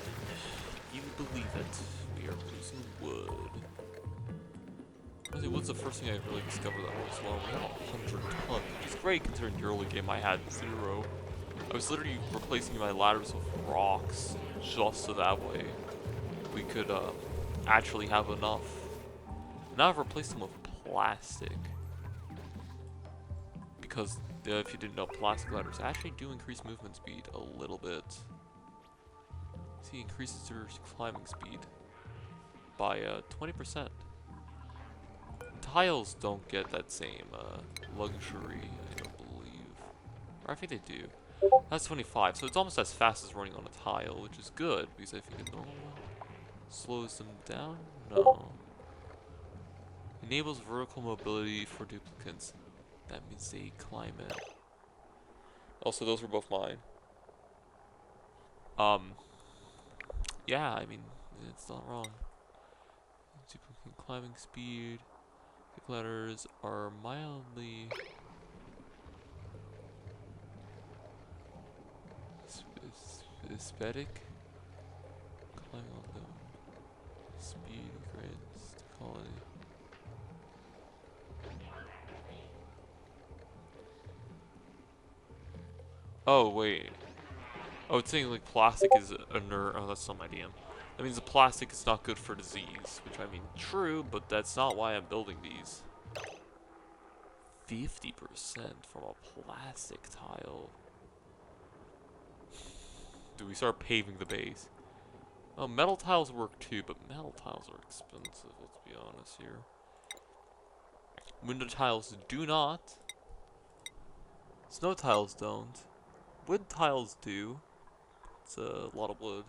You believe it. We are losing wood. Honestly, what's the first thing I really discovered that was long? We had 100 tons, which is great considering the early game I had 0. I was literally replacing my ladders with rocks just so that way we could actually have enough. Now I've replaced them with plastic. Because if you didn't know, plastic ladders actually do increase movement speed a little bit. See, increases your climbing speed by 20%. Tiles don't get that same luxury, I don't believe. Or I think they do. That's 25, so it's almost as fast as running on a tile, which is good, because I think a normal one slows them down? No. Enables vertical mobility for duplicates. That means they climb it. Also, those were both mine. Yeah, I mean, it's not wrong. Duplicate climbing speed. The ladders are mildly aesthetic. Climbing on them. Speed grades quality. Oh wait. Oh, it's saying like plastic is a nerd. Oh, that's not my DM. That means the plastic is not good for disease, which I mean, true, but that's not why I'm building these. 50% from a plastic tile. Do we start paving the base? Oh, metal tiles work too, but metal tiles are expensive, let's be honest here. Window tiles do not. Snow tiles don't. Wood tiles do. It's a lot of wood.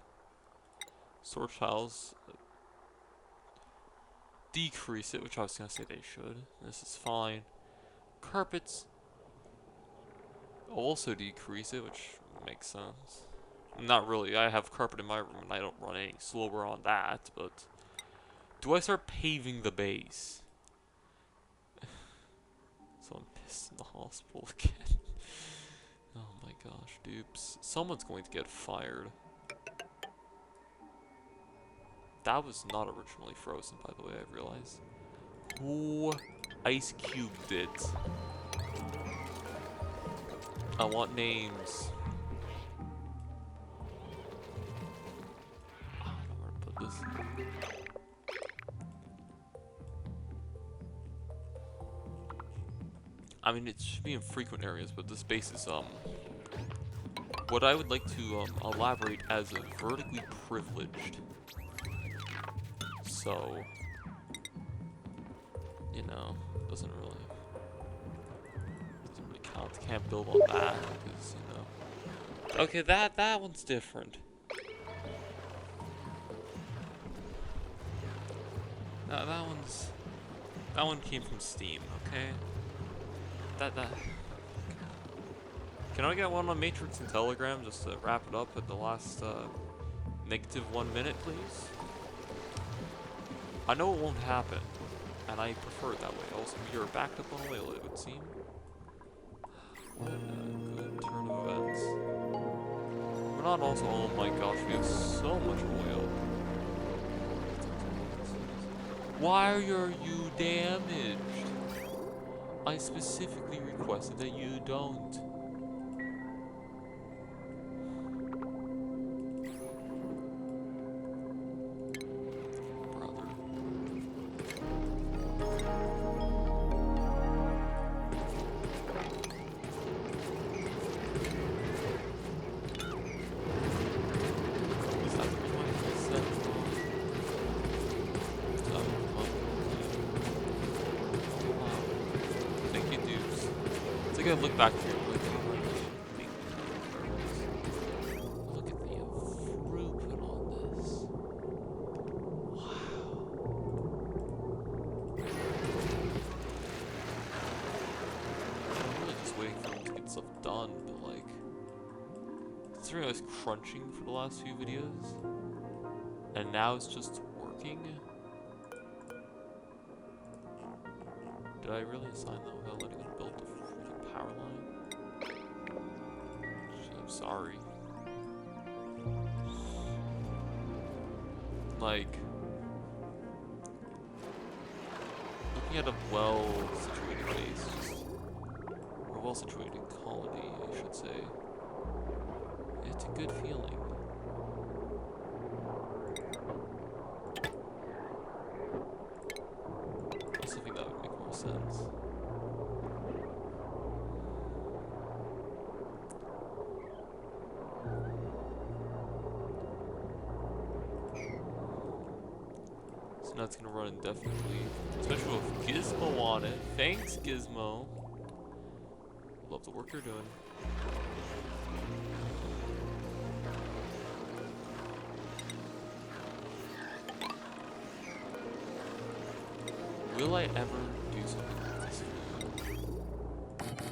Storage tiles decrease it, which I was gonna say they should. This is fine. Carpets also decrease it, which makes sense. Not really. I have carpet in my room and I don't run any slower on that, but do I start paving the base? So I'm pissed in the hospital again. Oh my gosh, dupes. Someone's going to get fired. That was not originally frozen, by the way, I realized. Who ice cubed it? I want names. I don't know where to put this. I mean, it should be in frequent areas, but this base is, what I would like to, elaborate as a vertically privileged. So, you know, doesn't really count. Can't build on that, because, you know. Okay, that one's different. That one came from Steam, okay? That Can I get one on Matrix and Telegram just to wrap it up at the last negative 1 minute, please? I know it won't happen, and I prefer it that way. Also, you're backed up on oil, it would seem. What a good turn of events. We're not also, oh my gosh, we have so much oil. Why are you damaged? I specifically requested that you don't. Brother. Is that the point I said? Wow. Thank you, dudes. It's like I look back here and like, how much big look at the throughput on this. Wow. I'm really just waiting for them to get stuff done, but like, considering I was crunching for the last few videos, and now it's just working. Did I really assign that without letting it build the freaking power line? Shit, I'm sorry. Like, looking at a well-situated base, or well-situated colony, I should say, it's a good feeling. I also think that would make more sense. So now it's gonna run indefinitely, especially with Gizmo on it. Thanks, Gizmo. Love the work you're doing. Will I ever do something like this food?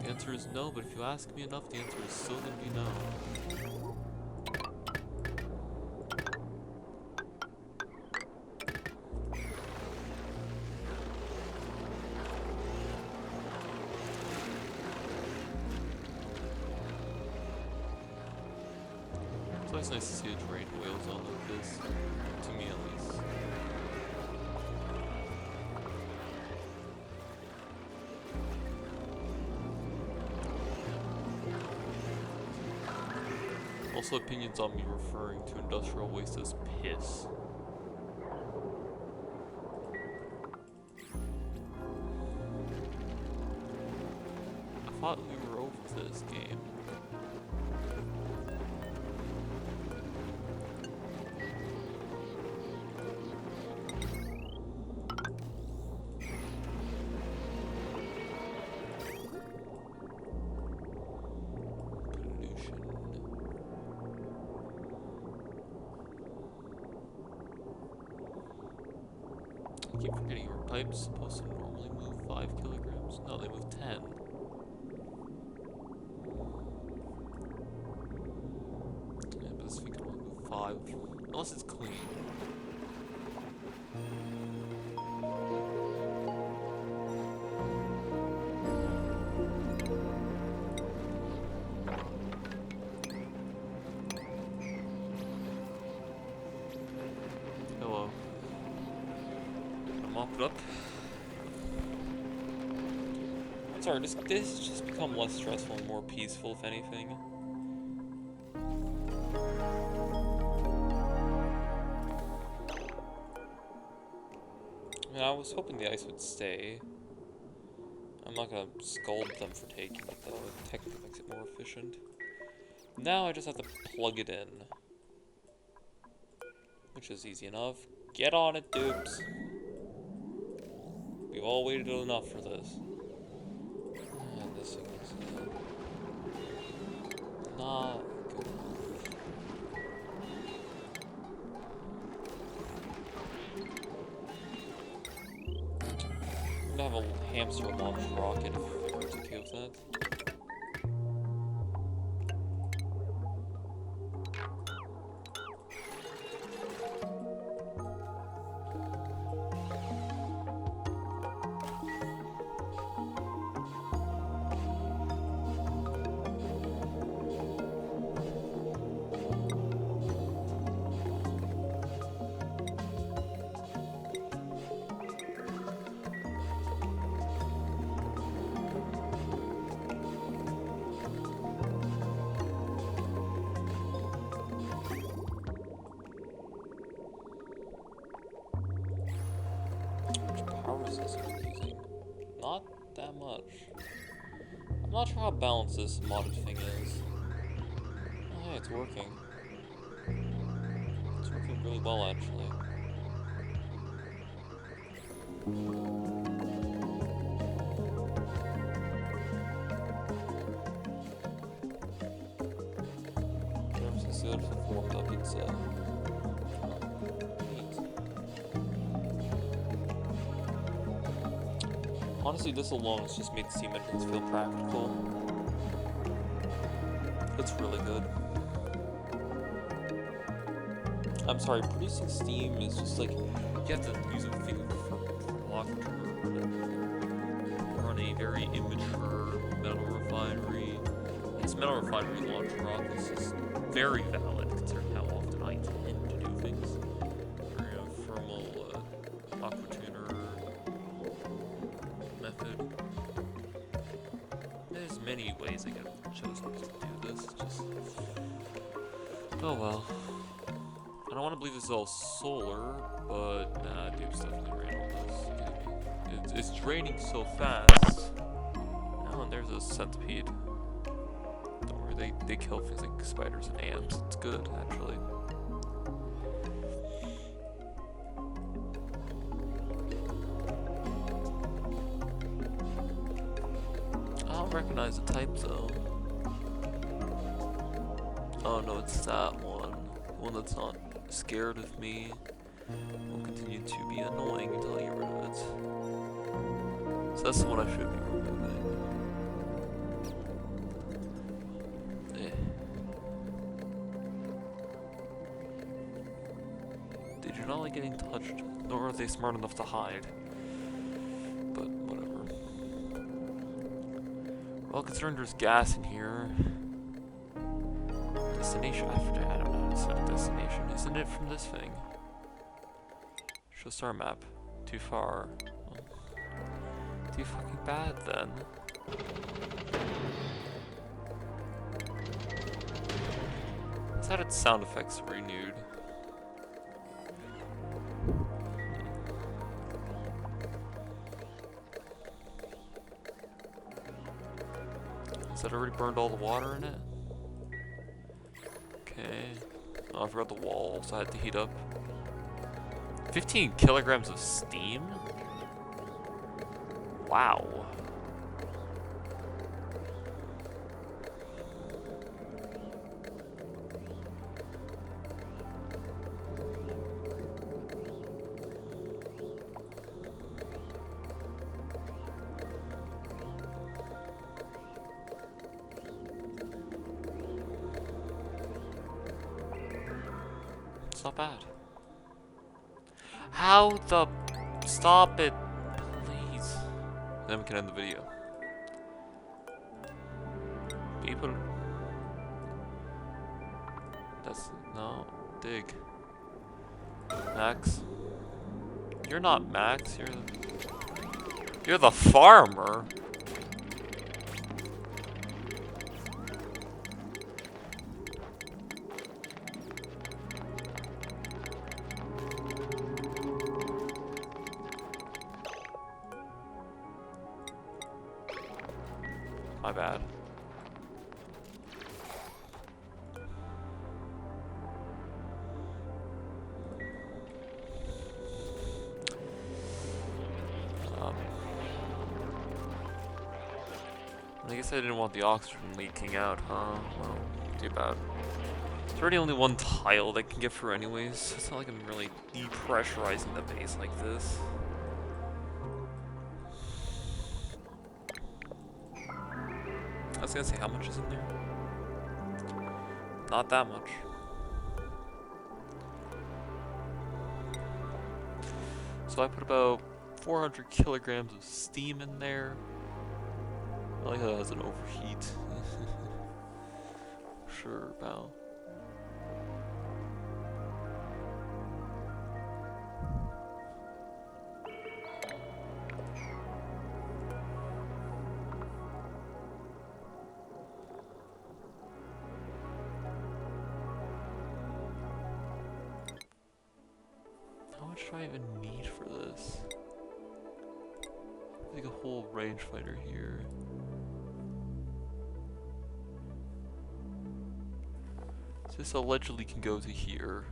The answer is no, but if you ask me enough, the answer is still gonna be no. It's always nice to see a drained whale zone like this, to me at least. Also, opinions on me referring to industrial waste as piss. I thought we were over this game. I keep forgetting your pipe's supposed to normally move 5 kilograms. No, they move 10. Yeah, but this thing can only move 5. Unless it's clean. Hello. Mop it up. Sorry, this has just become less stressful and more peaceful, if anything. I mean, I was hoping the ice would stay. I'm not gonna scold them for taking it, though. It technically makes it more efficient. Now I just have to plug it in. Which is easy enough. Get on it, dupes. We've all waited enough for this. And this thing is not good enough. I'm gonna have a hamster launch rocket if it's okay with that. not that much. I'm not sure how balanced this modded thing is. Oh, hey, it's working. It's working really well, actually. Germs is good for warmed up pizza. Neat. Honestly, this alone has just made steam engines feel practical. It's really good. I'm sorry, producing steam is just like, you have to use a thing for water to run a very immature metal refinery. This metal refinery launch rockets is very valid considering how often I tend to do things. For, thermal aqua tuner method. There's many ways I could have chosen to do this. Just oh well. I don't want to believe this is all solar, but nah, dude's definitely ran all this. It's draining so fast. Oh, and there's a centipede. Don't worry, they kill things like spiders and ants. It's good, actually. I don't recognize the type though. Oh no, it's that one. The one that's not scared of me will continue to be annoying until I get rid of it. So that's the one I should be removing. They do not like getting touched, nor are they smart enough to hide. But whatever. Well, considering there's gas in here. Destination? I don't know. It's not a destination. Isn't it from this thing? Show star map. Too far. Well, too fucking bad then. It's had its sound effects renewed. Has that already burned all the water in it? Okay. Oh, I forgot the wall also had to heat up. 15 kilograms of steam? Wow. It's not bad. How the... Stop it, please. Then we can end the video. People... That's... No. Dig. Max. You're not Max, you're the... You're the farmer. My bad. I guess I didn't want the oxygen leaking out, huh? Well, too bad. There's already only one tile that can get through anyways. It's not like I'm really depressurizing the base like this. I was gonna say, how much is in there? Not that much. So I put about 400 kilograms of steam in there. I like how it has an overheat. Sure, pal. How much do I even need for this? like a whole rangefinder here. So this allegedly can go to here.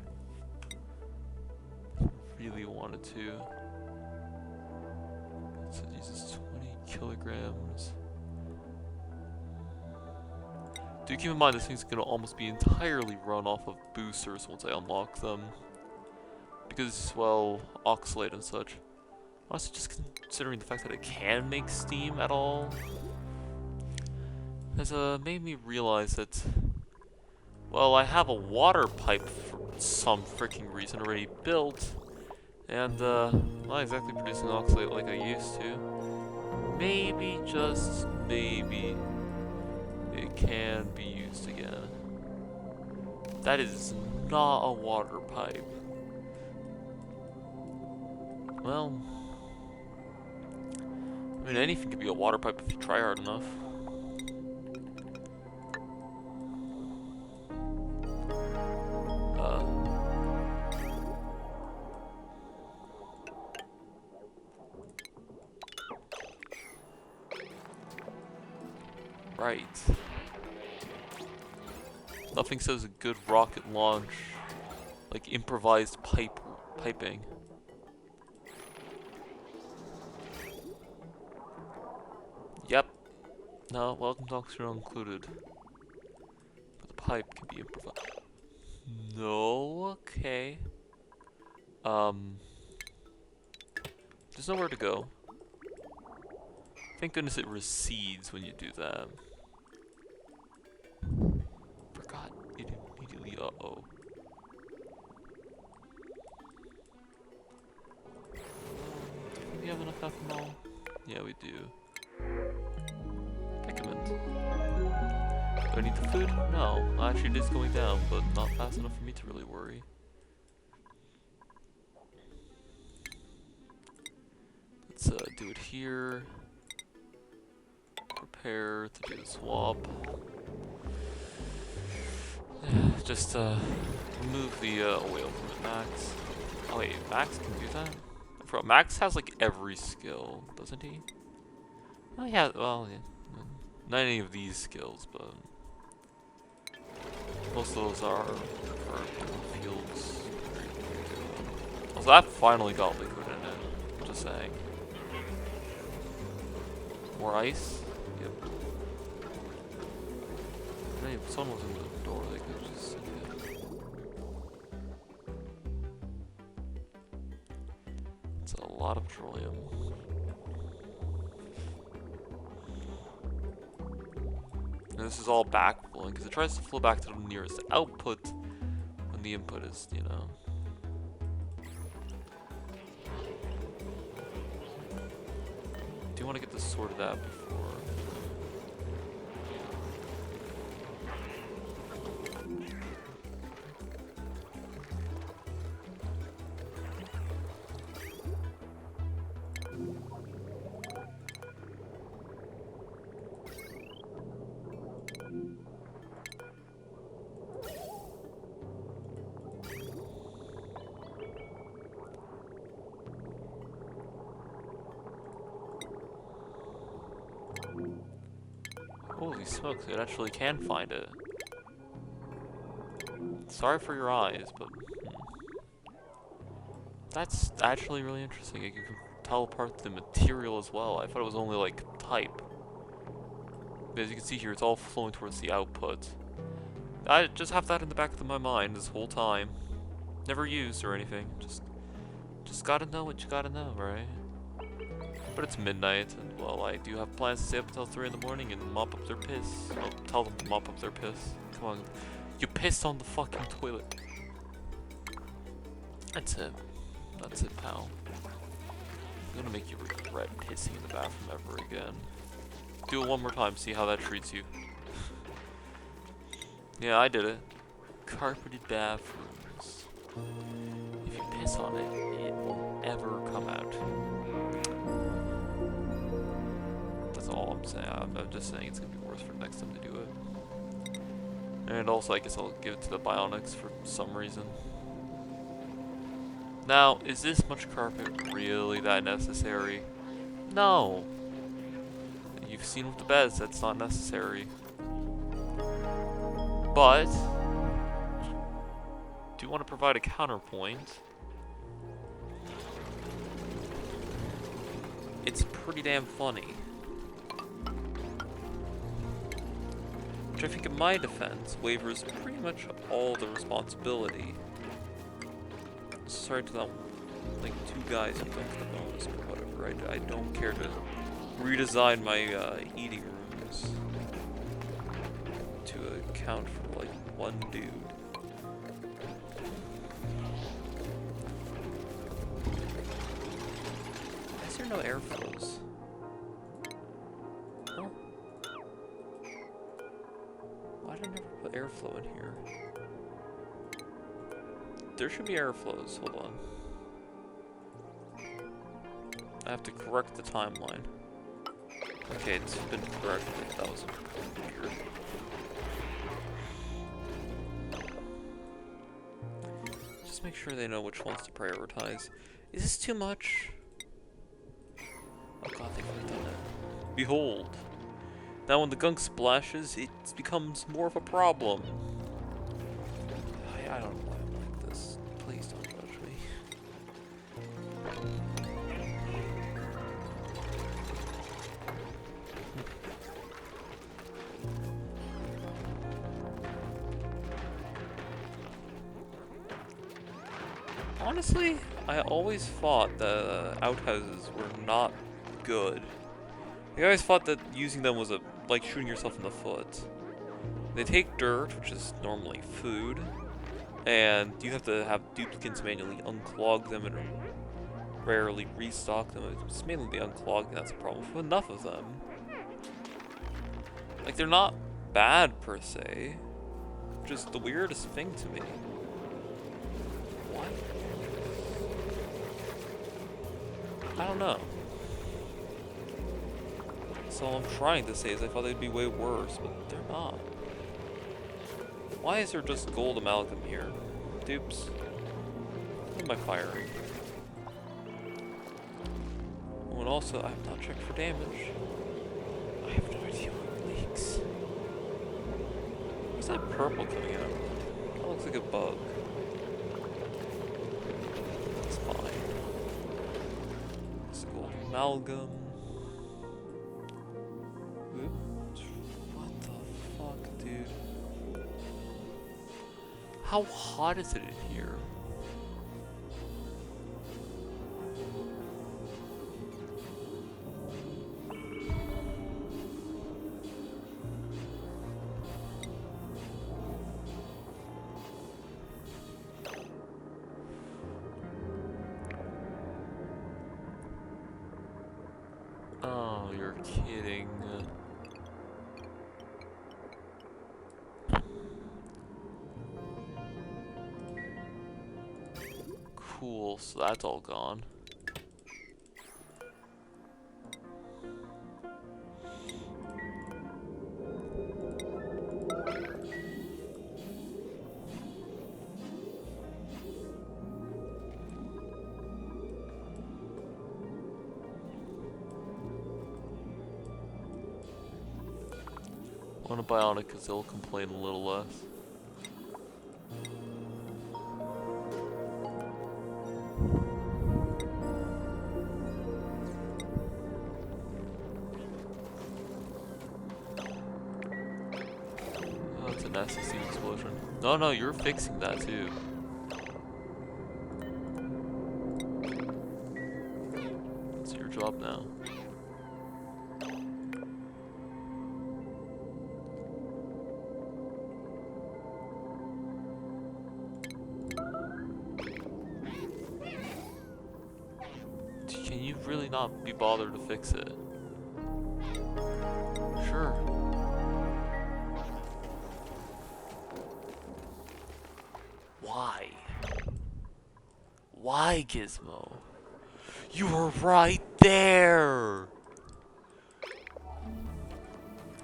Really wanted to. So it uses 20 kilograms. Do keep in mind this thing's gonna almost be entirely run off of boosters once I unlock them. Because, well, oxalate and such. Honestly, just considering the fact that it can make steam at all has made me realize that, well, I have a water pipe for some freaking reason already built, and not exactly producing oxalate like I used to. Maybe, just maybe, it can be used again. That is not a water pipe. Well, I mean, anything could be a water pipe if you try hard enough. Right. Nothing says a good rocket launch like improvised piping. Yep. No, welcome talks are included. But the pipe can be improvised. No, okay. There's nowhere to go. Thank goodness it recedes when you do that. Forgot it immediately, uh-oh. Do we have enough ethanol? Yeah, we do. Picament. Do I need the food? No. Actually, it is going down, but not fast enough for me to really worry. Let's do it here. Prepare to do the swap. Just remove the oil from it, Max. Oh wait, Max can do that? I forgot, Max has like every skill, doesn't he? Oh yeah, well, yeah. Not any of these skills, but most of those are for fields. Also, that finally got liquid in it. Just saying. More ice? Yep. Hey, if someone was in the door, they could just send it. It's a lot of petroleum. And this is all backflowing because it tries to flow back to the nearest output when the input is, you know. Do you want to get this sorted out before? Holy smokes, it actually can find it. Sorry for your eyes, but that's actually really interesting. It can teleport the material as well. I thought it was only like type. But as you can see here, it's all flowing towards the output. I just have that in the back of my mind this whole time. Never used or anything. Just gotta know what you gotta know, right? But it's midnight, and well, I do have plans to stay up until 3 in the morning and mop up their piss. Well, tell them to mop up their piss. Come on. You pissed on the fucking toilet. That's it. That's it, pal. I'm gonna make you regret pissing in the bathroom ever again. Do it one more time, see how that treats you. Yeah, I did it. Carpeted bathrooms. If you piss on it, it won't ever come out. That's all I'm saying. I'm just saying it's gonna be worse for next time to do it. And also, I guess I'll give it to the Bionics for some reason. Now, is this much carpet really that necessary? No. You've seen with the beds, that's not necessary. But, do you want to provide a counterpoint? It's pretty damn funny. Which I think in my defense wavers pretty much all the responsibility. Sorry to that, like, 2 guys who dunked the bonus or whatever. I don't care to redesign my eating rooms to account for, like, 1 dude. Why is there no airflows? Oh. Why did I never put airflow in here? There should be airflows. Hold on. I have to correct the timeline. Okay, it's been corrected. That was weird. Just make sure they know which ones to prioritize. Is this too much? Oh god, they've done it. Behold. Now when the gunk splashes, it becomes more of a problem. I don't know why I'm like this. Please don't judge me. Honestly, I always thought that outhouses were not good. I always thought that using them was like shooting yourself in the foot. They take dirt, which is normally food, and you have to have duplicates manually unclog them and rarely restock them. It's mainly the unclogging that's a problem. With enough of them. Like, they're not bad per se. Just the weirdest thing to me. Why? I don't know. So all I'm trying to say is I thought they'd be way worse, but they're not. Why is there just gold amalgam here? Dupes. What am I firing? Oh, and also, I have not checked for damage. I have no idea what leaks. What's that purple coming out? That looks like a bug. It's fine. It's gold amalgam. What the fuck, dude? How hot is it in here? Oh, you're kidding. Cool, so that's all gone. I want a bionic because they'll complain a little less. Oh, it's a nasty steam explosion. No, no, you're fixing that too. It's your job now. Can you really not be bothered to fix it? Sure. Why? Why, Gizmo? You were right there!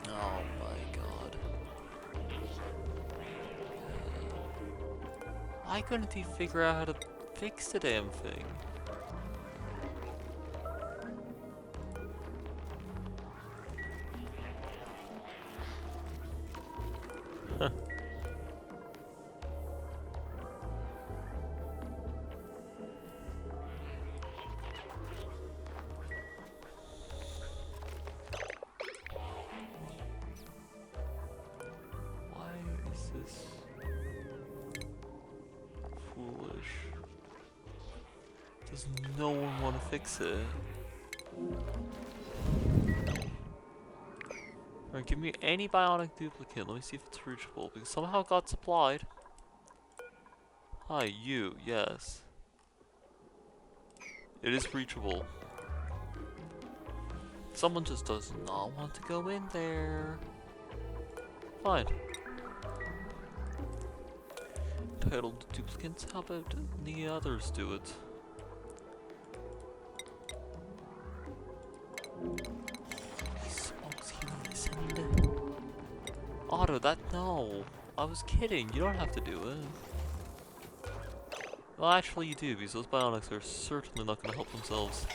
Oh my god. Why couldn't he figure out how to fix the damn thing? Does no one want to fix it? Alright, give me any bionic duplicate. Let me see if it's reachable. Because somehow it got supplied. Hi, you. Yes. It is reachable. Someone just does not want to go in there. Fine. Titled duplicates. How about the others do it? Smokes, you listened. Otto, no. I was kidding. You don't have to do it. Well, actually, you do, because those bionics are certainly not going to help themselves.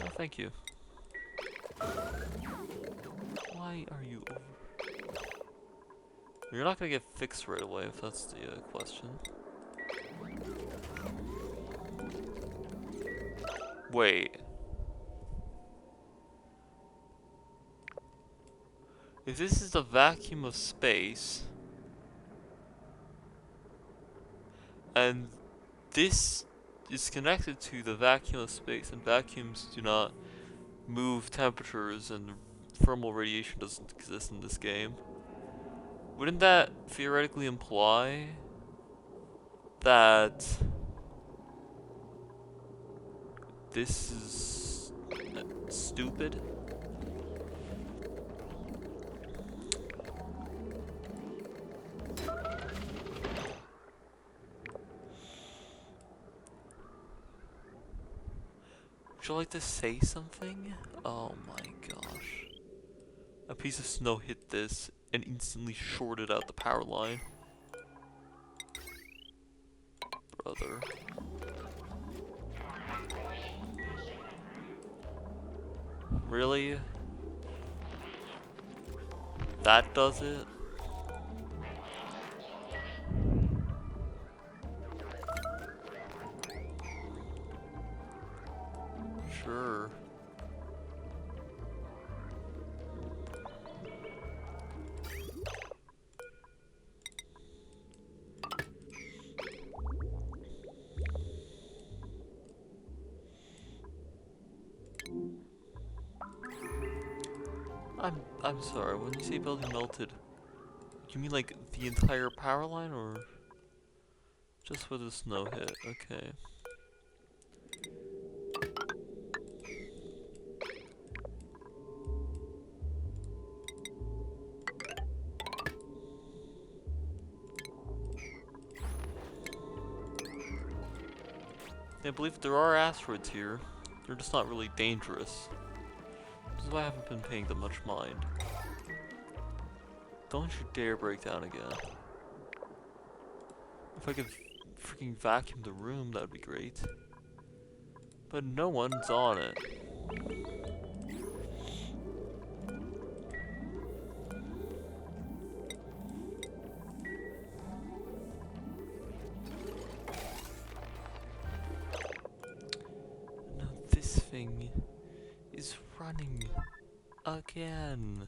Oh, thank you. Why are you over? You're not going to get fixed right away, if that's the question. Wait. If this is the vacuum of space, and this is connected to the vacuum of space, and vacuums do not move temperatures, and thermal radiation doesn't exist in this game, wouldn't that theoretically imply that this is stupid? Would you like to say something? Oh my gosh. A piece of snow hit this and instantly shorted out the power line. Brother. Really? That does it? Sure. I'm sorry, when you say building melted, you mean like the entire power line or just where the snow hit? Okay. I believe there are asteroids here. They're just not really dangerous. This is why I haven't been paying them much mind. Don't you dare break down again. If I could freaking vacuum the room, that would be great. But no one's on it. Now this thing is running again.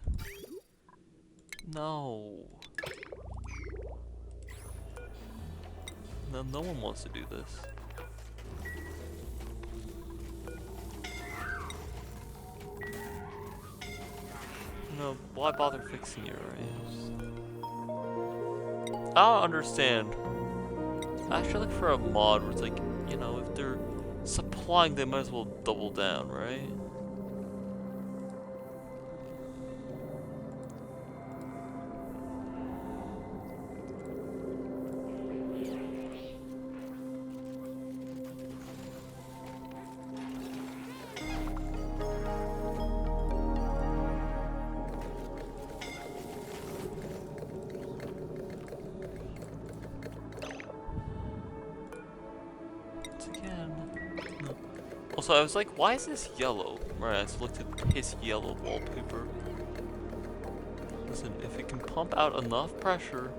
No. No one wants to do this. No, why bother fixing it, right? I don't understand. I actually look for a mod where it's like, you know, if they're supplying, they might as well double down, right? Also, I was like, why is this yellow? Right, I just looked at his yellow wallpaper. Listen, if it can pump out enough pressure,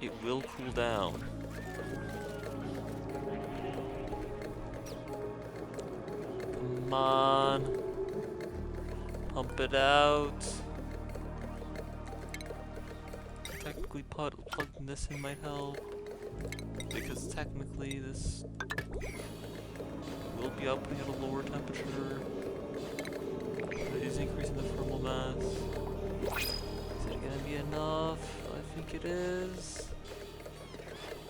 it will cool down. Come on. Pump it out. Technically, plugging this in might help. Because technically, this will be outputting at a lower temperature. It is increasing the thermal mass. Is it gonna be enough? I think it is.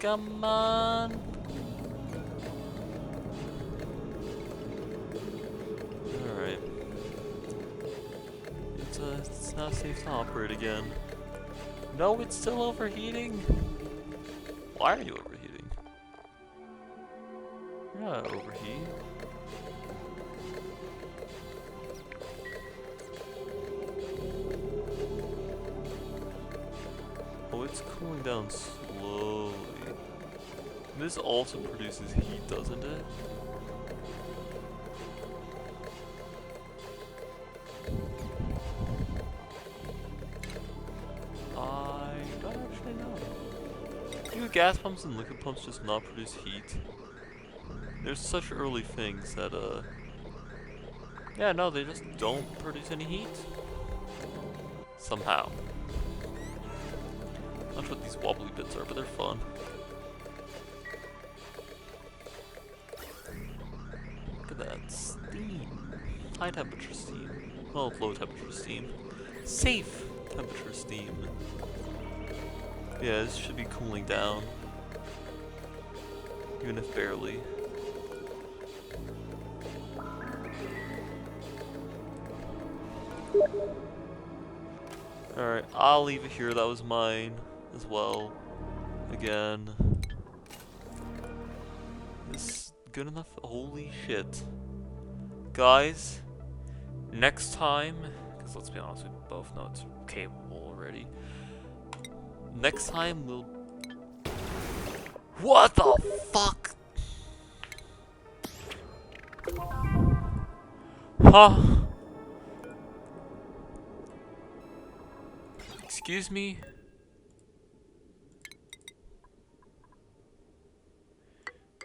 Come on! Alright. It's now safe to operate again. No, it's still overheating! Why are you overheating? You're not overheat. Oh, it's cooling down slowly. This also produces heat, doesn't it? I don't actually know. Do gas pumps and liquid pumps just not produce heat? There's such early things that, yeah, no, they just don't produce any heat. Somehow. Not sure what these wobbly bits are, but they're fun. Look at that. Steam. High temperature steam. Well, low temperature steam. Safe temperature steam. Yeah, this should be cooling down. Even if barely. Alright, I'll leave it here. That was mine as well. Again. This good enough? Holy shit. Guys, next time, because let's be honest, we both know it's capable already. Next time we'll... What the fuck? Huh? Excuse me?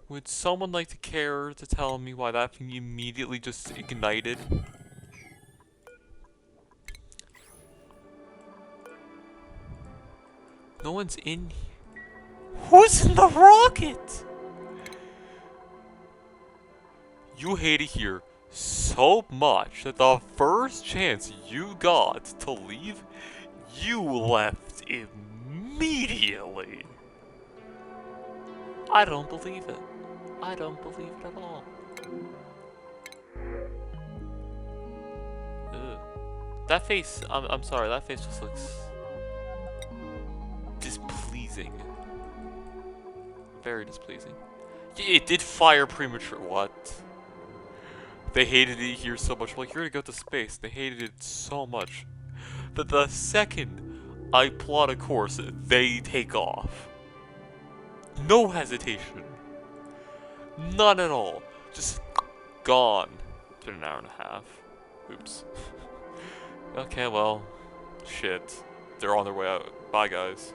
Would someone like to care to tell me why that thing immediately just ignited? No one's in here. Who's in the rocket? You hate it here so much that the first chance you got to leave, you left immediately. I don't believe it. I don't believe it at all. Ugh. That face, I'm sorry, that face just looks displeasing. Very displeasing. It did fire premature. What? They hated it here so much. Like, you're gonna go to space. They hated it so much that the second I plot a course, they take off. No hesitation. None at all. Just gone. It's been an hour and a half. Oops. Okay, well, shit. They're on their way out. Bye, guys.